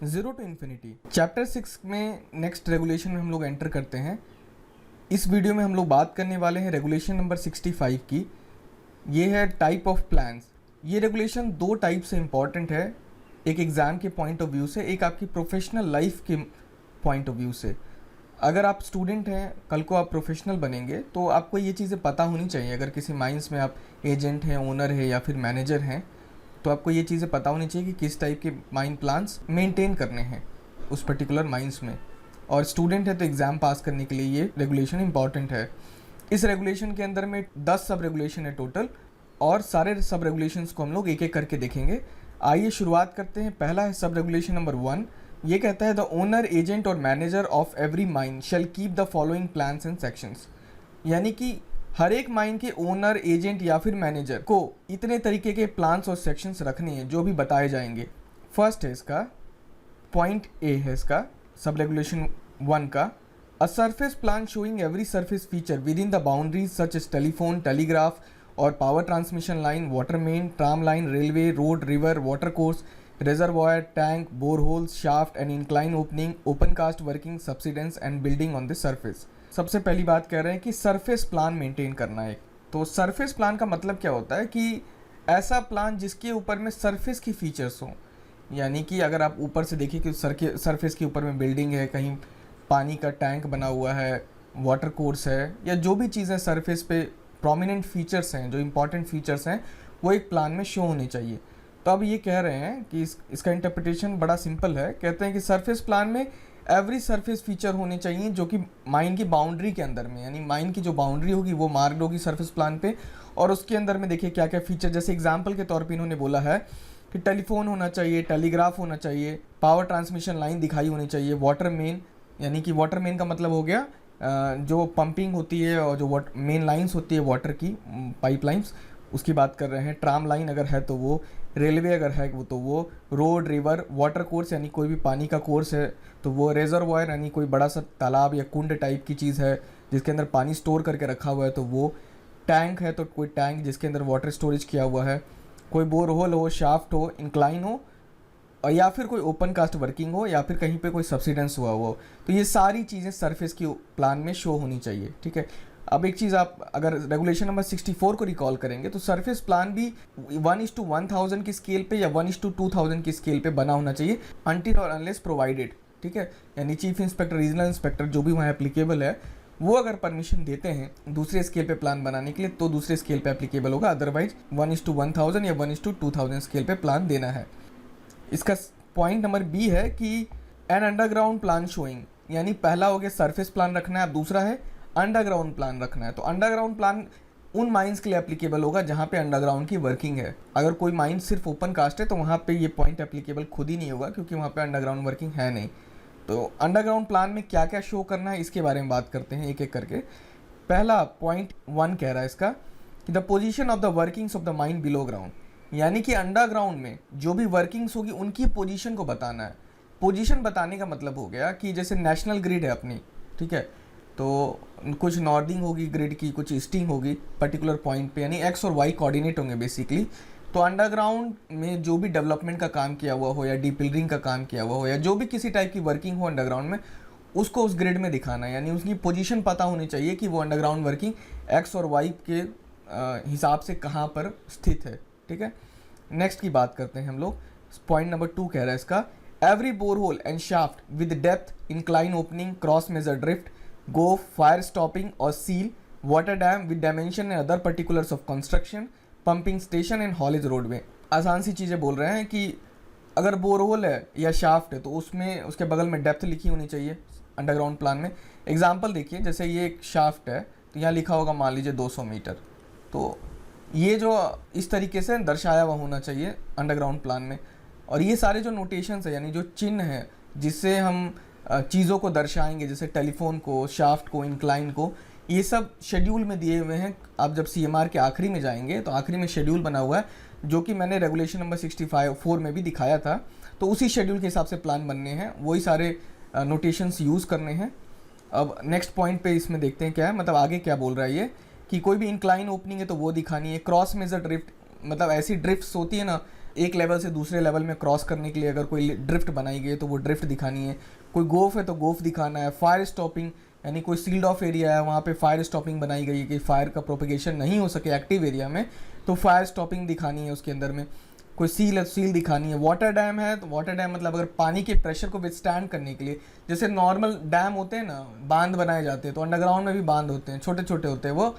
Zero to infinity. Chapter 6 में next regulation में हम लोग एंटर करते हैं। इस वीडियो में हम लोग बात करने वाले हैं रेगुलेशन नंबर 65 की। ये है टाइप ऑफ प्लान्स। ये रेगुलेशन दो टाइप से इम्पॉर्टेंट है, एक एग्ज़ाम के पॉइंट ऑफ व्यू से, एक आपकी प्रोफेशनल लाइफ के पॉइंट ऑफ व्यू से। अगर आप स्टूडेंट हैं, कल को आप प्रोफेशनल बनेंगे तो आपको ये चीज़ें पता होनी चाहिए। अगर किसी माइंस में आप एजेंट हैं, ओनर है या फिर मैनेजर हैं, तो आपको ये चीज़ें पता होनी चाहिए कि किस टाइप के माइन प्लान्स मेंटेन करने हैं उस पर्टिकुलर माइंस में। और स्टूडेंट है तो एग्ज़ाम पास करने के लिए ये रेगुलेशन इंपॉर्टेंट है। इस रेगुलेशन के अंदर में 10 सब रेगुलेशन है टोटल, और सारे सब रेगुलेशंस को हम लोग एक एक करके देखेंगे। आइए शुरुआत करते हैं। पहला है सब रेगुलेशन नंबर 1। ये कहता है द ओनर, एजेंट और manager of every mine shall keep the following plans and sections. यानी कि हर एक माइन के ओनर, एजेंट या फिर मैनेजर को इतने तरीके के प्लान्स और सेक्शंस रखने हैं जो भी बताए जाएंगे। फर्स्ट है इसका पॉइंट ए है इसका सब रेगुलेशन 1 का, a surface plan showing every surface feature with in the boundaries such as telephone, telegraph or power transmission line, water main, tram line, railway, road, river, water course, reservoir, tank, boreholes, shaft and incline opening, open cast working, subsidence and building on the surface। सबसे पहली बात कह रहे हैं कि surface plan maintain करना है। तो सरफेस प्लान का मतलब क्या होता है कि ऐसा प्लान जिसके ऊपर में सरफेस की फीचर्स हों। यानी कि अगर आप ऊपर से देखिए कि सरफेस के ऊपर में बिल्डिंग है, कहीं पानी का टैंक बना हुआ है, वाटर कोर्स है, या जो भी चीज़ें सरफेस पे प्रोमिनेंट फीचर्स हैं, जो इंपॉर्टेंट फीचर्स हैं, वो एक प्लान में शो होने चाहिए। तो अब ये कह रहे हैं कि इसका इंटरप्रिटेशन बड़ा सिंपल है। कहते हैं कि सरफेस प्लान में एवरी सरफेस फीचर होने चाहिए जो कि माइन की बाउंड्री के अंदर में, यानी माइन की जो बाउंड्री होगी वो मार्क्ड होगी सरफेस प्लान पे, और उसके अंदर में देखिए क्या क्या फीचर, जैसे एग्जांपल के तौर पे इन्होंने बोला है कि टेलीफोन होना चाहिए, टेलीग्राफ होना चाहिए, पावर ट्रांसमिशन लाइन दिखाई होनी चाहिए, वाटर मेन, यानी कि वाटर मेन का मतलब हो गया जो पंपिंग होती है और जो मेन लाइन्स होती है वाटर की, पाइपलाइंस, उसकी बात कर रहे हैं। ट्राम लाइन अगर है तो वो, रेलवे अगर है वो तो वो, रोड, रिवर, वाटर कोर्स यानी कोई भी पानी का कोर्स है तो वो, रेजरवॉयर यानी कोई बड़ा सा तालाब या कुंड टाइप की चीज़ है जिसके अंदर पानी स्टोर करके रखा हुआ है तो वो, टैंक है तो कोई टैंक जिसके अंदर वाटर स्टोरेज किया हुआ है, कोई बोरहोल हो, शाफ्ट हो, इंक्लाइन हो, और या फिर कोई ओपन कास्ट वर्किंग हो, या फिर कहीं पे कोई सब्सिडेंस हुआ हो। तो ये सारी चीज़ें सरफेस की प्लान में शो होनी चाहिए। ठीक है। अब एक चीज़ आप अगर रेगुलेशन नंबर 64 को रिकॉल करेंगे तो सरफेस प्लान भी 1:1000 की स्केल पे या 1:2000 की स्केल पे बना होना चाहिए, अनटिल और अनलेस प्रोवाइडेड। ठीक है। यानी चीफ इंस्पेक्टर, रीजनल इंस्पेक्टर जो भी वहाँ एप्लीकेबल है, वो अगर परमिशन देते हैं दूसरे स्केल पे प्लान बनाने के लिए तो दूसरे स्केल पे एप्लीकेबल होगा, अदरवाइज 1:1000 या 1:2000 स्केल पे प्लान देना है। इसका पॉइंट नंबर बी है कि एन अंडरग्राउंड प्लान शोइंग, यानी पहला हो गया सरफेस प्लान रखना है, अब दूसरा है अंडरग्राउंड प्लान रखना है। तो अंडरग्राउंड प्लान उन माइंस के लिए एप्लीकेबल होगा जहाँ पे अंडरग्राउंड की वर्किंग है। अगर कोई माइन सिर्फ ओपन कास्ट है तो वहाँ पे ये पॉइंट एप्लीकेबल खुद ही नहीं होगा, क्योंकि वहाँ पे अंडरग्राउंड वर्किंग है नहीं। तो अंडरग्राउंड प्लान में क्या क्या शो करना है इसके बारे में बात करते हैं एक एक करके। पहला पॉइंट 1 कह रहा है इसका कि the position of the workings of the mine below ground, यानी कि अंडरग्राउंड में जो भी वर्किंग्स होगी उनकी पोजीशन को बताना है। पोजीशन बताने का मतलब हो गया कि जैसे नेशनल ग्रिड है अपनी, ठीक है, तो कुछ नॉर्दिंग होगी ग्रिड की, कुछ ईस्टिंग होगी पर्टिकुलर पॉइंट पे, यानी एक्स और वाई कोऑर्डिनेट होंगे बेसिकली। तो अंडरग्राउंड में जो भी डेवलपमेंट का काम किया हुआ हो या डीपिलरिंग का काम किया हुआ हो या जो भी किसी टाइप की वर्किंग हो अंडरग्राउंड में, उसको उस ग्रिड में दिखाना है। यानी उसकी पोजीशन पता होनी चाहिए कि वो अंडरग्राउंड वर्किंग एक्स और वाई के हिसाब से कहाँ पर स्थित है। ठीक है। नेक्स्ट की बात करते हैं हम लोग। पॉइंट नंबर 2 कह रहा है इसका, every borehole and shaft with depth, incline opening, cross measure drift, goaf, fire stopping or seal, water dam with dimension and other particulars of construction, pumping station and haulage roadway. आसान सी चीज़ें बोल रहे हैं कि अगर बोरहोल है या शाफ्ट है तो उसमें उसके बगल में डेप्थ लिखी होनी चाहिए अंडरग्राउंड प्लान में। एग्जाम्पल देखिए, जैसे ये एक शाफ्ट है तो यहाँ लिखा होगा मान लीजिए 200 मीटर, तो ये जो इस तरीके से दर्शाया हुआ होना चाहिए अंडरग्राउंड प्लान में। और ये सारे जो नोटेशंस है, यानी जो चिन्ह है जिससे हम चीज़ों को दर्शाएंगे, जैसे टेलीफोन को, शाफ्ट को, इंक्लाइन को, ये सब शेड्यूल में दिए हुए हैं। आप जब CMR के आखिरी में जाएंगे तो आखिरी में शेड्यूल बना हुआ है, जो कि मैंने रेगुलेशन नंबर 65 में भी दिखाया था। तो उसी शेड्यूल के हिसाब से प्लान बनने हैं, वही सारे नोटेशंस यूज़ करने हैं। अब नेक्स्ट पॉइंट पे इसमें देखते हैं क्या है, मतलब आगे क्या बोल रहा है ये, कि कोई भी इंक्लाइन ओपनिंग है तो वो दिखानी है। क्रॉस मेजर ड्रिफ्ट, मतलब ऐसी ड्रिफ्ट्स होती है ना, एक लेवल से दूसरे लेवल में क्रॉस करने के लिए अगर कोई ड्रिफ्ट बनाई गई है तो वो ड्रिफ्ट दिखानी है, कोई गोफ है तो गोफ दिखाना है, फायर स्टॉपिंग यानी कोई सील्ड ऑफ एरिया है वहाँ पे फायर स्टॉपिंग बनाई गई है कि फायर का प्रोपेगेशन नहीं हो सके एक्टिव एरिया में, तो फायर स्टॉपिंग दिखानी है उसके अंदर में, कोई सील है सील दिखानी है। वाटर डैम है तो वाटर डैम मतलब अगर पानी के प्रेशर को विथस्टैंड करने के लिए, जैसे नॉर्मल डैम होते हैं ना, बांध बनाए जाते हैं, तो अंडरग्राउंड में भी बांध होते हैं, छोटे छोटे होते हैं वो,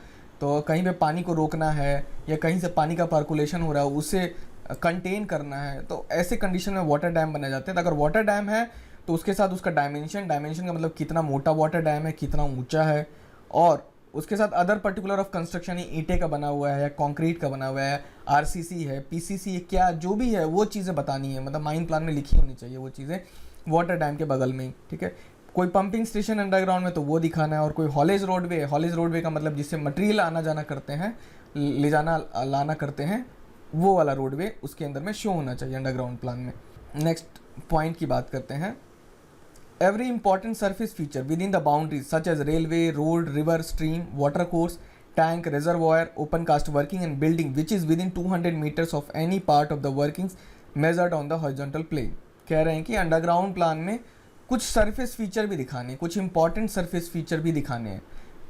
तो कहीं पे पानी को रोकना है या कहीं से पानी का पर्कुलेशन हो रहा है उसे कंटेन करना है, तो ऐसे कंडीशन में वाटर डैम बनाए जाते हैं। तो अगर वाटर डैम है तो उसके साथ उसका डायमेंशन का मतलब कितना मोटा वाटर डैम है, कितना ऊंचा है, और उसके साथ अदर पर्टिकुलर ऑफ कंस्ट्रक्शन, ईंटे का बना हुआ है या कंक्रीट का बना हुआ है, आरसीसी है, पीसीसी है, क्या जो भी है वो चीज़ें बतानी है, मतलब माइन प्लान में लिखी होनी चाहिए वो चीज़ें वाटर डैम के बगल में ही, ठीक है। कोई पंपिंग स्टेशन अंडरग्राउंड में तो वो दिखाना है, और कोई हॉलेज रोडवे, हॉलेज रोडवे का मतलब जिससे मटेरियल आना जाना करते हैं, ले जाना लाना करते हैं, वो वाला रोडवे उसके अंदर में शो होना चाहिए अंडरग्राउंड प्लान में। नेक्स्ट पॉइंट की बात करते हैं, every important surface feature within the boundaries such as railway, road, river, stream, water course, tank, reservoir, open cast working and building which is within 200 meters of any part of the workings measured on the horizontal plane। कह रहे हैं कि underground plan में कुछ surface feature भी दिखाने, कुछ important surface feature भी दिखाने हैं,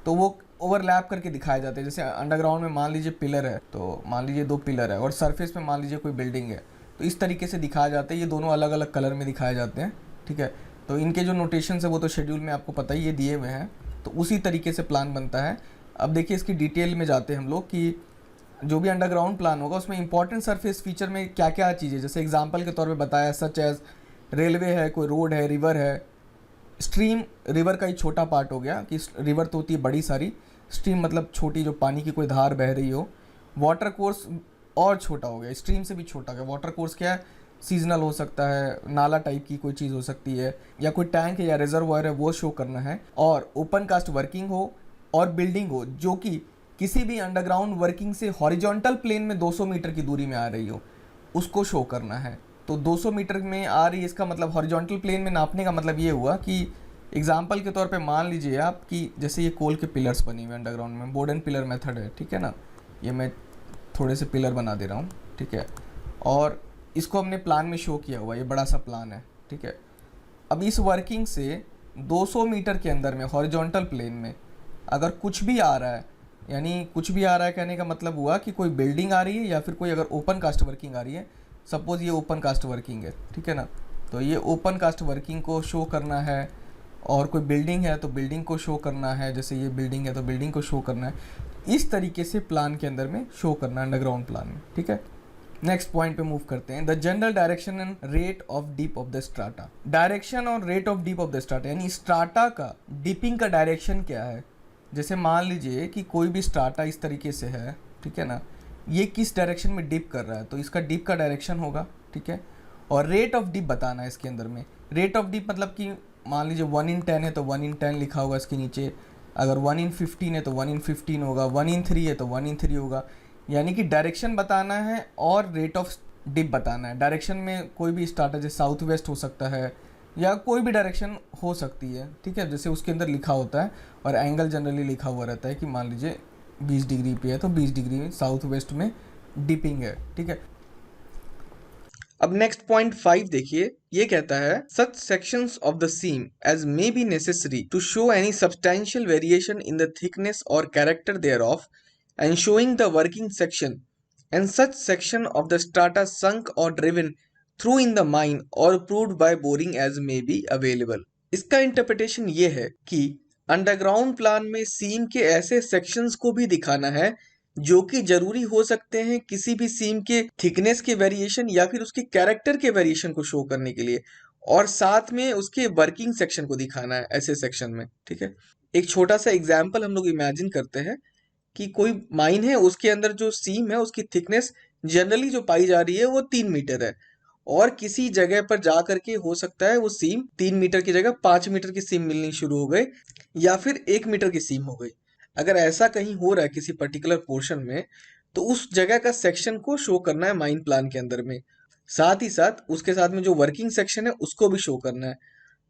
तो वो ओवरलैप करके दिखाए जाते हैं। जैसे अंडरग्राउंड में मान लीजिए पिलर है, तो मान लीजिए 2 पिलर है, और सरफेस पे मान लीजिए कोई बिल्डिंग है, तो इस तरीके से दिखाए जाते हैं, ये दोनों अलग अलग कलर में दिखाए जाते हैं, ठीक है। तो इनके जो नोटेशंस है वो तो शेड्यूल में आपको पता ही ये दिए हुए हैं, तो उसी तरीके से प्लान बनता है। अब देखिए इसकी डिटेल में जाते हैं हम लोग कि जो भी अंडरग्राउंड प्लान होगा उसमें इंपॉर्टेंट सरफेस फीचर में क्या क्या चीज़ें, जैसे एग्जांपल के तौर पे बताया, सच एज रेलवे है, कोई रोड है, रिवर है, स्ट्रीम रिवर का ही छोटा पार्ट हो गया कि रिवर तो होती है बड़ी सारी, स्ट्रीम मतलब छोटी जो पानी की कोई धार बह रही हो, वाटर कोर्स और छोटा हो गया, स्ट्रीम से भी छोटा हो गया, वाटर कोर्स क्या है, सीजनल हो सकता है, नाला टाइप की कोई चीज़ हो सकती है, या कोई टैंक है या रिजर्वायर है वो शो करना है, और ओपन कास्ट वर्किंग हो और बिल्डिंग हो जो कि किसी भी अंडरग्राउंड वर्किंग से हॉरिजॉन्टल प्लेन में 200 मीटर की दूरी में आ रही हो, उसको शो करना है। तो 200 मीटर में आ रही है, इसका मतलब हॉरिजॉन्टल प्लेन में नापने का मतलब ये हुआ कि एग्जाम्पल के तौर पे मान लीजिए आप कि जैसे ये कोल के पिलर्स बने हुए अंडरग्राउंड में, बोर्डन पिलर मेथड है, ठीक है ना, ये मैं थोड़े से पिलर बना दे रहा हूँ, ठीक है, और इसको हमने प्लान में शो किया हुआ, ये बड़ा सा प्लान है, ठीक है। अब इस वर्किंग से 200 मीटर के अंदर में हॉरिजॉन्टल प्लेन में अगर कुछ भी आ रहा है, यानी कुछ भी आ रहा है कहने का मतलब हुआ कि कोई बिल्डिंग आ रही है या फिर कोई अगर ओपन कास्ट वर्किंग आ रही है, सपोज ये ओपन कास्ट वर्किंग है, ठीक है ना, तो ये ओपन कास्ट वर्किंग को शो करना है, और कोई बिल्डिंग है तो बिल्डिंग को शो करना है, जैसे ये बिल्डिंग है तो बिल्डिंग को शो करना है, इस तरीके से प्लान के अंदर में शो करना है अंडरग्राउंड प्लान में, ठीक है। नेक्स्ट पॉइंट पे मूव करते हैं, the general direction and rate of dip of the strata. Direction और rate of dip of the strata, यानी स्ट्राटा का डिपिंग का डायरेक्शन क्या है। जैसे मान लीजिए कि कोई भी स्ट्राटा इस तरीके से है, ठीक है ना, ये किस डायरेक्शन में डिप कर रहा है, तो इसका डिप का डायरेक्शन होगा, ठीक है। और रेट ऑफ डिप बताना है इसके अंदर में। रेट ऑफ डिप मतलब कि मान लीजिए 1/10 है तो 1/10 लिखा होगा इसके नीचे, अगर 1/15 है तो 1/15 होगा, 1/3 है तो 1/3 होगा, यानी कि डायरेक्शन बताना है और रेट ऑफ डिप बताना है। डायरेक्शन में कोई भी स्टार्टर जैसे साउथ वेस्ट हो सकता है या कोई भी डायरेक्शन हो सकती है, ठीक है, जैसे उसके अंदर लिखा होता है, और एंगल जनरली लिखा हुआ रहता है कि मान लीजिए 20 डिग्री पे है तो 20 डिग्री में साउथ वेस्ट में डिपिंग है, ठीक है। अब नेक्स्ट पॉइंट 5 देखिए, ये कहता है such sections of the seam as may be necessary to show any substantial variation in the thickness or character thereof and showing the working section and such section of the strata sunk or driven through in the mine or proved by boring as may be available. इसका interpretation ये है कि underground plan में सीम के ऐसे sections को भी दिखाना है जो कि जरूरी हो सकते हैं किसी भी सीम के थिकनेस के वेरिएशन या फिर उसके कैरेक्टर के वेरिएशन को शो करने के लिए, और साथ में उसके वर्किंग सेक्शन को दिखाना है ऐसे सेक्शन में, ठीक है। एक छोटा सा एग्जाम्पल हम लोग इमेजिन करते हैं कि कोई माइन है, उसके अंदर जो सीम है उसकी थिकनेस जनरली जो पाई जा रही है वो 3 मीटर है, और किसी जगह पर जा करके हो सकता है वो सीम 3 मीटर की जगह 5 मीटर की सीम मिलनी शुरू हो गई या फिर 1 मीटर की सीम हो गई। अगर ऐसा कहीं हो रहा है किसी पर्टिकुलर पोर्शन में, तो उस जगह का सेक्शन को शो करना है माइन प्लान के अंदर में, साथ ही साथ उसके साथ में जो वर्किंग सेक्शन है उसको भी शो करना है।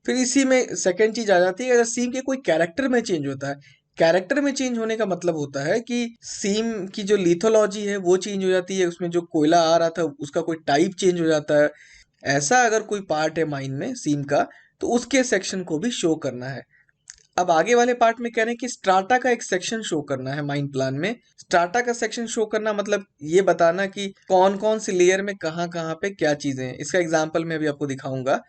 फिर इसी में सेकेंड चीज आ जाती है, अगर सीम के कोई कैरेक्टर में चेंज होता है, कैरेक्टर में चेंज होने का मतलब होता है कि सीम की जो लिथोलॉजी है वो चेंज हो जाती है, उसमें जो कोयला आ रहा था उसका कोई टाइप चेंज हो जाता है। ऐसा अगर कोई पार्ट है माइन में सीम का, तो उसके सेक्शन को भी शो करना है। अब आगे वाले पार्ट में कह रहे हैं कि स्ट्राटा का एक सेक्शन शो करना है माइन प्लान में। स्ट्राटा का सेक्शन शो करना मतलब ये बताना कि कौन कौन सी लेयर में कहाँ कहाँ पे क्या चीजें हैं। इसका एग्जांपल मैं अभी आपको दिखाऊंगा।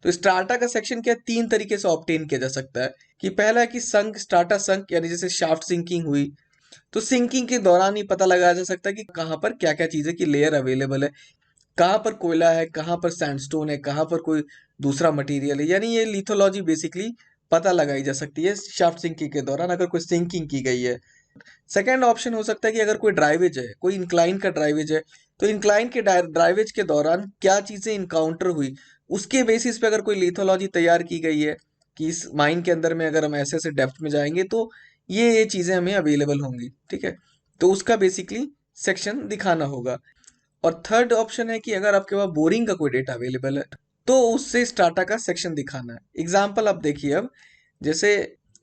तो स्ट्राटा का सेक्शन क्या तीन तरीके से ऑब्टेन किया जा सकता है। कि पहला है कि संक स्ट्राटा संक, यानी जैसे शाफ्ट सिंकिंग हुई, तो सिंकिंग के दौरान ही पता लगाया जा सकता है कि कहाँ पर क्या क्या चीजें की लेयर अवेलेबल है, कहाँ पर कोयला है, कहाँ पर सैंडस्टोन है, कहाँ पर कोई दूसरा मटेरियल है। यानी ये लिथोलॉजी बेसिकली पता लगाई जा सकती है शाफ्ट सिंकिंग के दौरान, अगर कोई सिंकिंग की गई है। सेकेंड ऑप्शन हो सकता है कि अगर कोई ड्राइवेज है, कोई इंक्लाइन का ड्राइवेज है, तो इंक्लाइन के ड्राइवेज के दौरान क्या चीजें इनकाउंटर हुई, उसके बेसिस पे अगर कोई लिथोलॉजी तैयार की गई है कि इस माइन के अंदर में अगर हम ऐसे ऐसे डेप्थ में जाएंगे तो ये चीजें हमें अवेलेबल होंगी। ठीक है, तो उसका बेसिकली सेक्शन दिखाना होगा। और थर्ड ऑप्शन है कि अगर आपके पास बोरिंग का कोई डेटा अवेलेबल है तो उससे स्टाटा का सेक्शन दिखाना है। एग्जाम्पल आप देखिए अब, जैसे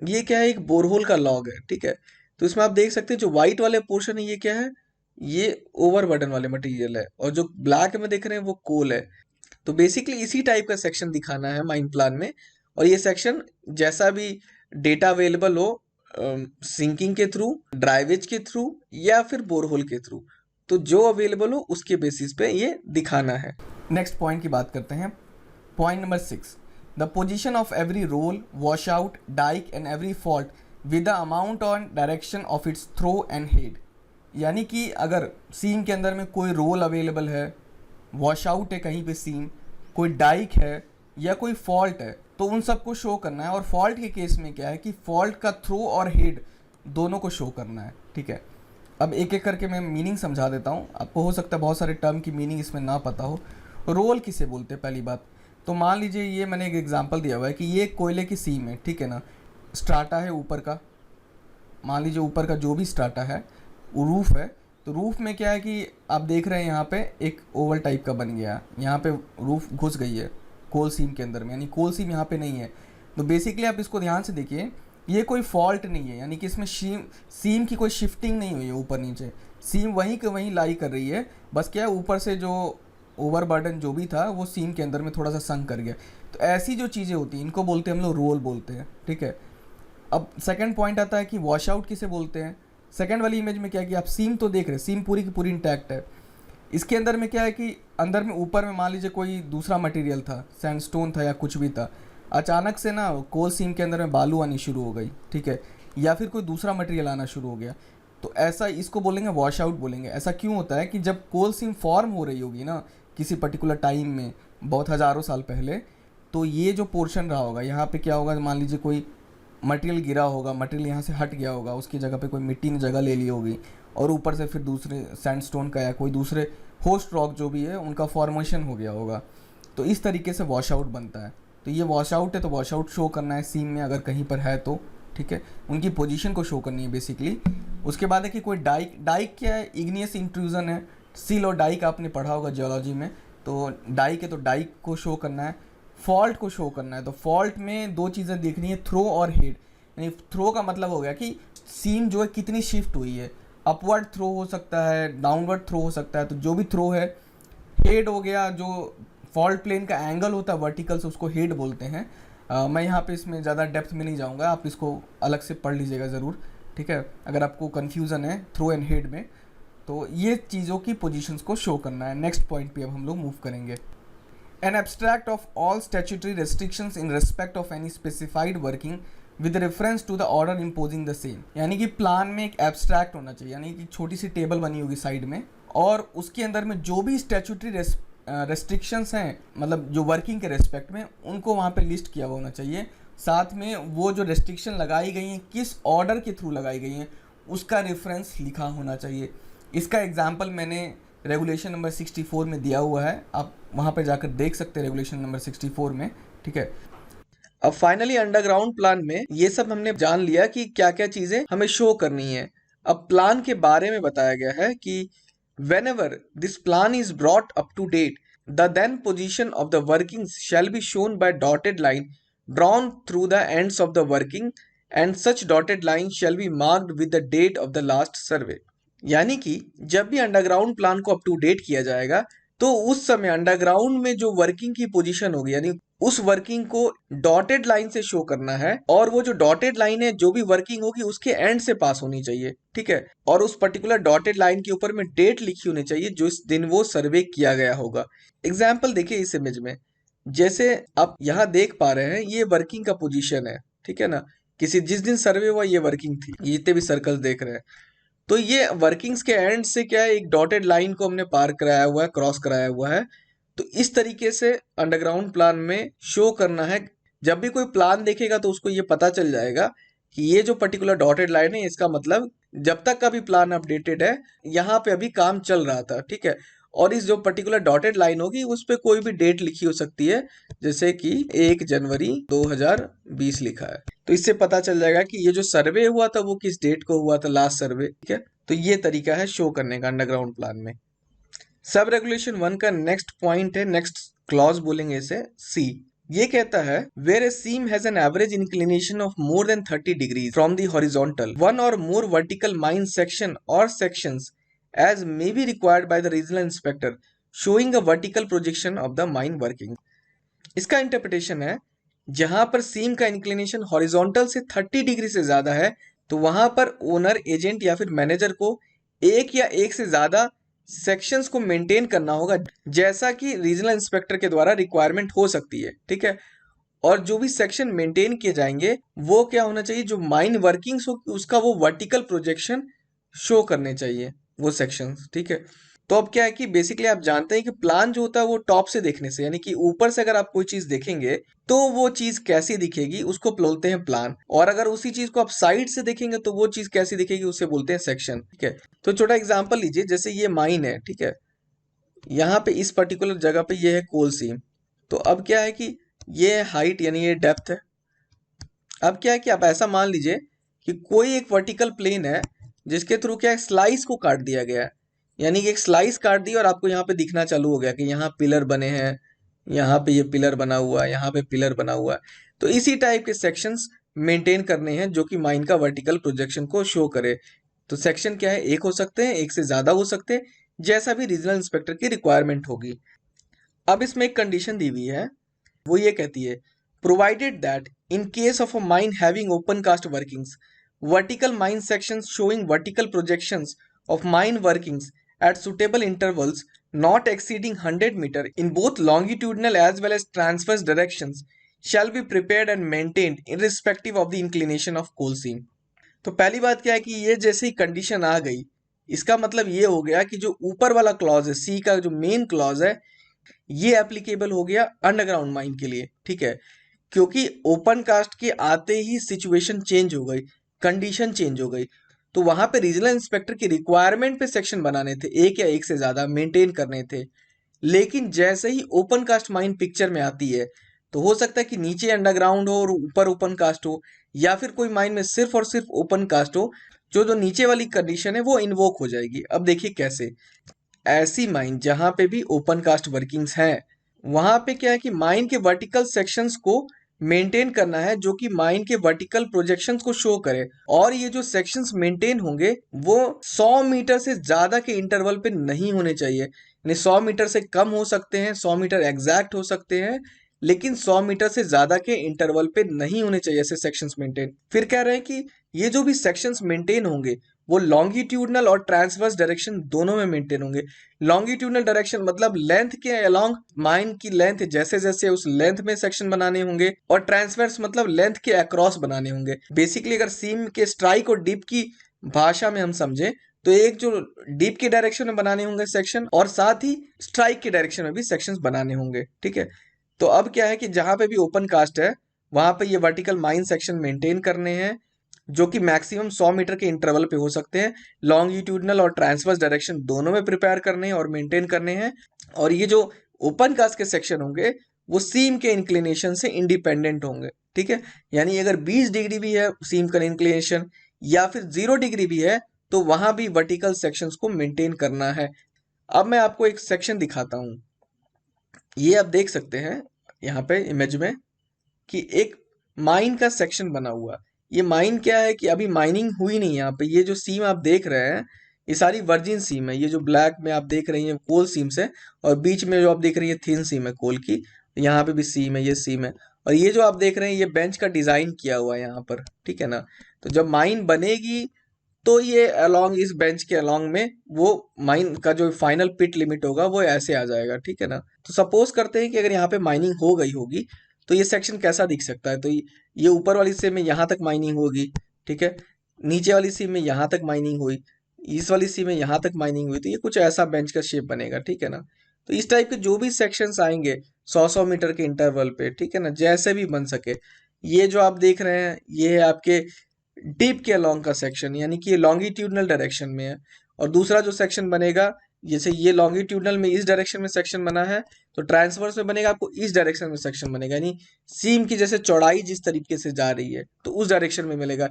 ये क्या है, एक बोरहोल का लॉग है। ठीक है, तो इसमें आप देख सकते हैं जो व्हाइट वाले पोर्शन है ये क्या है, ये ओवरबर्डन वाले मटेरियल है, और जो ब्लैक में देख रहे हैं वो कोल है। तो बेसिकली इसी टाइप का सेक्शन दिखाना है माइन प्लान में। और ये सेक्शन जैसा भी डेटा अवेलेबल हो, सिंकिंग के थ्रू, ड्राइवेज के थ्रू, या फिर बोरहोल के थ्रू, तो जो अवेलेबल हो उसके बेसिस पे ये दिखाना है। नेक्स्ट पॉइंट की बात करते हैं। Point number 6, the position of every roll, wash out, dyke and every fault with the amount on direction of its throw and head. यानी कि अगर सीम के अंदर में कोई रोल अवेलेबल है, वॉश आउट है कहीं पे सीम, कोई डाइक है या कोई फॉल्ट है, तो उन सबको शो करना है। और फॉल्ट के केस में क्या है कि फॉल्ट का थ्रो और हेड दोनों को शो करना है। ठीक है, अब एक एक करके मैं मीनिंग समझा देता हूँ। आपको हो सकता है बहुत सारे टर्म की मीनिंग इसमें ना पता हो। रोल किसे बोलते हैं पहली बात, तो मान लीजिए ये मैंने एक एग्जांपल दिया हुआ है कि ये कोयले की सीम है। ठीक है ना, स्ट्राटा है ऊपर का, मान लीजिए ऊपर का जो भी स्ट्राटा है वो रूफ है। तो रूफ में क्या है कि आप देख रहे हैं यहाँ पे एक ओवल टाइप का बन गया, यहाँ पे रूफ घुस गई है कोल सीम के अंदर में, यानी कोल सीम यहाँ पे नहीं है। तो बेसिकली आप इसको ध्यान से देखिए, ये कोई फॉल्ट नहीं है, यानी कि इसमें सीम की कोई शिफ्टिंग नहीं हुई है ऊपर नीचे, सीम वहीं के वहीं लाई कर रही है। बस क्या है, ऊपर से जो ओवरबर्डन जो भी था वो सीम के अंदर में थोड़ा सा संक कर गया। तो ऐसी जो चीज़ें होती हैं इनको बोलते हैं हम लोग रोल बोलते हैं। ठीक है, अब सेकंड पॉइंट आता है कि वॉश आउट किसे बोलते हैं। सेकंड वाली इमेज में क्या है कि आप सीम तो देख रहे हैं, सीम पूरी की पूरी इंटैक्ट है। इसके अंदर में क्या है कि अंदर में ऊपर में मान लीजिए कोई दूसरा मटेरियल था, सैंडस्टोन था या कुछ भी था, अचानक से ना कोल सीम के अंदर में बालू आनी शुरू हो गई। ठीक है, या फिर कोई दूसरा मटेरियल आना शुरू हो गया, तो ऐसा इसको बोलेंगे वॉश आउट बोलेंगे। ऐसा क्यों होता है कि जब कोल सीम फॉर्म हो रही होगी ना किसी पर्टिकुलर टाइम में, बहुत हज़ारों साल पहले, तो ये जो पोर्शन रहा होगा यहाँ पे क्या होगा, मान लीजिए कोई मटेरियल गिरा होगा, मटेरियल यहाँ से हट गया होगा, उसकी जगह पे कोई मिट्टी ने जगह ले ली होगी, और ऊपर से फिर दूसरे सैंडस्टोन का या कोई दूसरे होस्ट रॉक जो भी है उनका फॉर्मेशन हो गया होगा। तो इस तरीके से वॉश आउट बनता है। तो ये वॉश आउट है, तो वॉश आउट शो करना है सीम में अगर कहीं पर है तो। ठीक है, उनकी पोजीशन को शो करनी है बेसिकली। उसके बाद है कि कोई डाइक, डाइक क्या है, इग्नियस इंट्रूजन है। सील और डाइक आपने पढ़ा होगा जियोलॉजी में, तो डाइक है तो डाइक को शो करना है, फॉल्ट को शो करना है। तो फॉल्ट में दो चीज़ें देखनी है, थ्रो और हेड। यानी थ्रो का मतलब हो गया कि सीम जो है कितनी शिफ्ट हुई है, अपवर्ड थ्रो हो सकता है, डाउनवर्ड थ्रो हो सकता है, तो जो भी थ्रो है। हेड हो गया, जो फॉल्ट प्लेन का एंगल होता है वर्टिकल से, उसको हेड बोलते हैं। मैं यहाँ पे इसमें ज़्यादा डेप्थ में नहीं जाऊँगा, आप इसको अलग से पढ़ लीजिएगा ज़रूर। ठीक है, अगर आपको कन्फ्यूज़न है थ्रो एंड हेड में, तो ये चीज़ों की पोजीशंस को शो करना है। नेक्स्ट पॉइंट पे अब हम लोग मूव करेंगे। An abstract of all statutory restrictions in respect of any specified working with reference to the order imposing the same। यानी कि प्लान में एक एब्स्ट्रैक्ट होना चाहिए, यानी कि छोटी सी टेबल बनी होगी साइड में, और उसके अंदर में जो भी स्टैट्यूटरी रेस्ट्रिक्शंस हैं, मतलब जो वर्किंग के रेस्पेक्ट में, उनको वहाँ पे लिस्ट किया हुआ होना चाहिए। साथ में वो जो रेस्ट्रिक्शन लगाई गई हैं किस ऑर्डर के थ्रू लगाई गई हैं उसका रेफरेंस लिखा होना चाहिए। इसका एग्जाम्पल मैंने रेगुलेशन नंबर 64 में दिया हुआ है, आप वहाँ पर जाकर देख सकते हैं रेगुलेशन नंबर 64 में। ठीक है, अब फाइनली अंडरग्राउंड प्लान में ये सब हमने जान लिया कि क्या क्या चीजें हमें शो करनी है। अब प्लान के बारे में बताया गया है कि whenever this plan is brought up to date, the then position of the workings shall be shown by dotted line drawn through the ends of the working and such dotted line shall be marked with the date of the last survey. यानी कि जब भी underground plan को up to date किया जाएगा तो उस समय अंडरग्राउंड में जो वर्किंग की पोजीशन होगी, यानी उस वर्किंग को डॉटेड लाइन से शो करना है, और वो जो डॉटेड लाइन है जो भी वर्किंग होगी उसके एंड से पास होनी चाहिए, ठीक है। और उस पर्टिकुलर डॉटेड लाइन के ऊपर में डेट लिखी होनी चाहिए जो इस दिन वो सर्वे किया गया होगा। एग्जाम्पल देखिए इस इमेज में, जैसे आप यहाँ देख पा रहे हैं ये वर्किंग का पोजीशन है, ठीक है ना। किसी जिस दिन सर्वे हुआ ये वर्किंग थी, ये जितने भी सर्कल्स देख रहे हैं, तो ये वर्किंग्स के एंड से क्या है, एक डॉटेड लाइन को हमने पार कराया हुआ है, क्रॉस कराया हुआ है। तो इस तरीके से अंडरग्राउंड प्लान में शो करना है। जब भी कोई प्लान देखेगा तो उसको ये पता चल जाएगा कि ये जो पर्टिकुलर डॉटेड लाइन है इसका मतलब जब तक का भी प्लान अपडेटेड है यहाँ पे अभी काम चल रहा था, ठीक है। और इस जो पर्टिकुलर डॉटेड लाइन होगी उस पे कोई भी डेट लिखी हो सकती है, जैसे कि 1 जनवरी 2020 लिखा है। तो इससे पता चल जाएगा कि ये जो सर्वे हुआ था वो किस डेट को हुआ था, लास्ट सर्वे, ठीक है। तो ये तरीका है शो करने का अंडरग्राउंड प्लान में। सब रेगुलेशन 1 का नेक्स्ट पॉइंट है, नेक्स्ट क्लॉज बोलेंगे इसे सी। ये कहता है where a seam has an average inclination of more than 30 degrees from the horizontal, one or more vertical mine section or sections as may be required by the regional inspector showing a vertical projection of the mine working। इसका interpretation है जहां पर सीम का inclination horizontal से 30 degree से ज्यादा है तो वहां पर ओनर, एजेंट या फिर मैनेजर को एक या एक से ज्यादा सेक्शंस को मेंटेन करना होगा, जैसा कि रीजनल इंस्पेक्टर के द्वारा रिक्वायरमेंट हो सकती है, ठीक है। और जो भी सेक्शन मेंटेन किए जाएंगे वो क्या होना चाहिए, जो माइन वर्किंग्स हो उसका वो वर्टिकल प्रोजेक्शन शो करने चाहिए वो सेक्शंस, ठीक है। तो अब क्या है कि बेसिकली आप जानते हैं कि प्लान जो होता है वो टॉप से देखने से, यानी कि ऊपर से अगर आप कोई चीज देखेंगे तो वो चीज कैसी दिखेगी उसको बोलते हैं प्लान, और अगर उसी चीज को आप साइड से देखेंगे तो वो चीज कैसी दिखेगी उसे बोलते हैं सेक्शन, ठीक है। तो छोटा एग्जांपल लीजिए, जैसे ये माइन है, ठीक है। यहाँ पे इस पर्टिकुलर जगह पे ये है कोल सीम। तो अब क्या है कि ये हाइट यानी ये डेप्थ है। अब क्या है कि आप ऐसा मान लीजिए कि कोई एक वर्टिकल प्लेन है जिसके थ्रू क्या है स्लाइस को काट दिया गया है, यानी कि एक स्लाइस काट दी और आपको यहाँ पे दिखना चालू हो गया कि यहाँ पिलर बने हैं, यहाँ पे ये पिलर बना हुआ है, यहाँ पे पिलर बना हुआ है। तो इसी टाइप के सेक्शंस मेंटेन करने हैं जो कि माइन का वर्टिकल प्रोजेक्शन को शो करे। तो सेक्शन क्या है, एक हो सकते हैं, एक से ज्यादा हो सकते हैं, जैसा भी रीजनल इंस्पेक्टर की रिक्वायरमेंट होगी। अब इसमें एक कंडीशन दी हुई है, वो ये कहती है provided that in case of a mine having open cast workings, vertical mine sections showing vertical projections of mine workings at suitable intervals not exceeding 100 meter in both longitudinal as well as transverse directions shall be prepared and maintained irrespective of the inclination of coal seam। तो पहली बात क्या है कि ये जैसे ही condition आ गई, इसका मतलब ये हो गया कि जो ऊपर वाला क्लॉज है, सी का जो मेन क्लॉज है, ये एप्लीकेबल हो गया अंडरग्राउंड माइन के लिए, ठीक है। क्योंकि ओपन कास्ट के आते ही सिचुएशन चेंज हो गई, कंडीशन चेंज हो गई, तो वहां पे रीजनल इंस्पेक्टर की रिक्वायरमेंट पे सेक्शन बनाने थे, एक या एक से ज्यादा मेंटेन करने थे। लेकिन जैसे ही ओपन कास्ट माइन पिक्चर में आती है तो हो सकता है कि नीचे अंडरग्राउंड हो और ऊपर ओपन कास्ट हो, या फिर कोई माइन में सिर्फ और सिर्फ ओपन कास्ट हो, जो नीचे वाली कंडीशन है वो इन्वोक हो जाएगी। अब देखिए कैसे, ऐसी माइन जहां पे भी ओपन कास्ट वर्किंग्स हैं वहां पे क्या है कि माइन के वर्टिकल सेक्शंस को मेंटेन करना है जो कि माइन के वर्टिकल प्रोजेक्शंस को शो करे, और ये जो सेक्शंस मेंटेन होंगे वो 100 मीटर से ज्यादा के इंटरवल पे नहीं होने चाहिए। यानी 100 मीटर से कम हो सकते हैं, 100 मीटर एग्जैक्ट हो सकते हैं, लेकिन 100 मीटर से ज्यादा के इंटरवल पे नहीं होने चाहिए ऐसे सेक्शंस मेंटेन। फिर कह रहे हैं कि ये जो भी सेक्शंस मेंटेन होंगे वो लॉन्गिट्यूडनल और ट्रांसवर्स डायरेक्शन दोनों में मेंटेन होंगे। लॉन्गिट्यूडनल डायरेक्शन मतलब लेंथ के अलोंग माइन की लेंथ जैसे जैसे उस लेंथ में सेक्शन बनाने होंगे, और ट्रांसवर्स मतलब लेंथ के अक्रॉस बनाने होंगे। बेसिकली अगर सीम के स्ट्राइक और डीप की भाषा में हम समझे तो एक जो डीप के डायरेक्शन में बनाने होंगे सेक्शन, और साथ ही स्ट्राइक के डायरेक्शन में भी सेक्शंस बनाने होंगे, ठीक है। तो अब क्या है कि जहां पे भी ओपन कास्ट है वहां पे ये वर्टिकल माइन सेक्शन मेंटेन करने हैं जो कि मैक्सिमम 100 मीटर के इंटरवल पे हो सकते हैं, लॉन्गिट्यूडनल और ट्रांसवर्स डायरेक्शन दोनों में प्रिपेयर करने हैं और मेंटेन करने हैं। और ये जो ओपन कास्ट के सेक्शन होंगे वो सीम के इंक्लिनेशन से इंडिपेंडेंट होंगे, ठीक है। यानी अगर 20 डिग्री भी है सीम का इंक्लिनेशन या फिर 0 डिग्री भी है तो वहां भी वर्टिकल सेक्शंस को मेंटेन करना है। अब मैं आपको एक सेक्शन दिखाता हूं, ये आप देख सकते हैं यहाँ पे इमेज में कि एक माइन का सेक्शन बना हुआ, ये माइन क्या है कि अभी माइनिंग हुई नहीं है यहाँ पे। ये जो सीम आप देख रहे हैं ये सारी वर्जिन सीम है। ये जो ब्लैक में आप देख रही हैं कोल सीम्स है, और बीच में जो आप देख रही है थिन सीम है कोल की। यहाँ पे भी सीम है, ये सीम है। और ये जो आप देख रहे हैं ये बेंच का डिजाइन किया हुआ है यहाँ पर, ठीक है ना। तो जब माइन बनेगी तो ये अलोंग इस बेंच के अलोंग में वो माइन का जो फाइनल पिट लिमिट होगा वो ऐसे आ जाएगा, ठीक है ना। तो सपोज करते हैं कि अगर यहाँ पे माइनिंग हो गई होगी तो ये सेक्शन कैसा दिख सकता है। तो ये ऊपर वाली सीम में यहाँ तक माइनिंग होगी, ठीक है। नीचे वाली सीम में यहाँ तक माइनिंग हुई, इस वाली सीम में यहाँ तक माइनिंग हुई, तो ये कुछ ऐसा बेंच का शेप बनेगा, ठीक है ना। तो इस टाइप के जो भी सेक्शंस आएंगे 100-100 मीटर के इंटरवल पे, ठीक है ना, जैसे भी बन सके। ये जो आप देख रहे हैं ये है आपके डीप के अलोंग का सेक्शन, यानी कि ये लॉन्गिट्यूडनल डायरेक्शन में है। और दूसरा जो सेक्शन बनेगा, जैसे ये लॉन्गिट्यूडनल में इस डायरेक्शन में सेक्शन बना है, तो ट्रांसवर्स में बनेगा आपको इस डायरेक्शन में सेक्शन बनेगा, यानी सीम की जैसे चौड़ाई जिस तरीके से जा रही है तो उस डायरेक्शन में मिलेगा।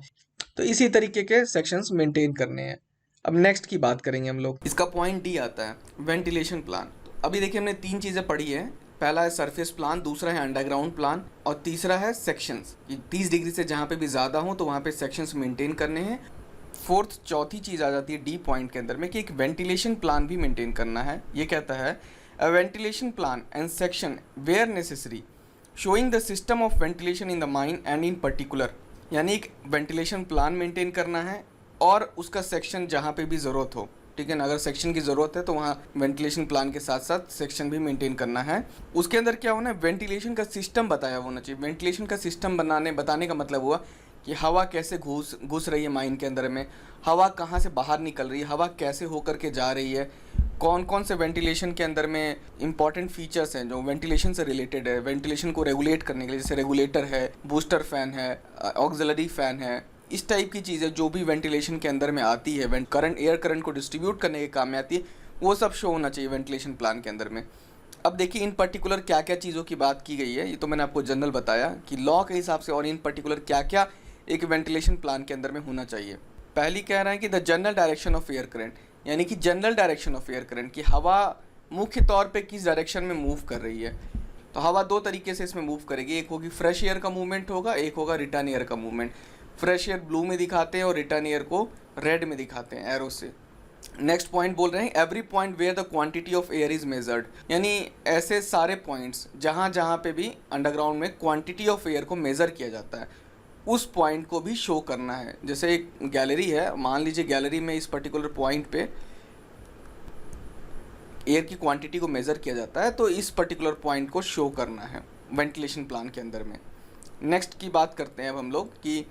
तो इसी तरीके के सेक्शंस मेंटेन करने हैं। अब नेक्स्ट की बात करेंगे हम लोग। इसका पॉइंट डी आता है वेंटिलेशन प्लान। अभी देखिए हमने 3 चीज़ें पढ़ी है। पहला है सरफेस प्लान, दूसरा है अंडरग्राउंड प्लान, और तीसरा है सेक्शंस। ये 30 डिग्री से जहाँ पे भी ज़्यादा हो तो वहाँ पे सेक्शंस मेंटेन करने हैं। फोर्थ चौथी चीज़ आ जाती है डी पॉइंट के अंदर में कि एक वेंटिलेशन प्लान भी मेंटेन करना है। ये कहता है a ventilation plan and section where necessary showing the system of ventilation in the mine and in particular, यानी एक वेंटिलेशन प्लान मेंटेन करना है और उसका सेक्शन जहाँ पे भी ज़रूरत हो, ठीक है ना। अगर सेक्शन की ज़रूरत है तो वहाँ वेंटिलेशन प्लान के साथ साथ सेक्शन भी मेंटेन करना है। उसके अंदर क्या होना है, वेंटिलेशन का सिस्टम बताया होना चाहिए। वेंटिलेशन का सिस्टम बताने का मतलब हुआ कि हवा कैसे घुस रही है माइन के अंदर में, हवा कहाँ से बाहर निकल रही है, हवा कैसे होकर के जा रही है, कौन कौन से वेंटिलेशन के अंदर में इंपॉर्टेंट फीचर्स हैं जो वेंटिलेशन से रिलेटेड है, वेंटिलेशन को रेगुलेट करने के लिए, जैसे रेगुलेटर है, बूस्टर फैन है, ऑक्सिलरी फैन है। इस टाइप की चीज़ें जो भी वेंटिलेशन के अंदर में आती है, एयर करंट को डिस्ट्रीब्यूट करने के काम में आती है, वो सब शो होना चाहिए वेंटिलेशन प्लान के अंदर में। अब देखिए इन पर्टिकुलर क्या क्या चीज़ों की बात की गई है। ये तो मैंने आपको जनरल बताया कि लॉ के हिसाब से, और इन पर्टिकुलर क्या क्या एक वेंटिलेशन प्लान के अंदर में होना चाहिए। पहली कह रहा है कि the general direction of air current, यानी कि general direction of air current की हवा मुख्य तौर पे किस डायरेक्शन में मूव कर रही है। तो हवा 2 तरीके से इसमें मूव करेगी, एक होगी फ्रेश एयर का मूवमेंट होगा, एक होगा रिटर्न एयर का मूवमेंट। फ्रेश एयर ब्लू में दिखाते हैं और रिटर्न एयर को रेड में दिखाते हैं एरो से। नेक्स्ट पॉइंट बोल रहे हैं every point where the quantity of air is measured, यानी ऐसे सारे पॉइंट्स जहाँ जहाँ पे भी अंडरग्राउंड में क्वांटिटी ऑफ एयर को मेज़र किया जाता है उस पॉइंट को भी शो करना है। जैसे एक गैलरी है, मान लीजिए गैलरी में इस पर्टिकुलर पॉइंट पे एयर की क्वांटिटी को मेज़र किया जाता है, तो इस पर्टिकुलर पॉइंट को शो करना है वेंटिलेशन प्लान के अंदर में। नेक्स्ट की बात करते हैं अब हम लोग कि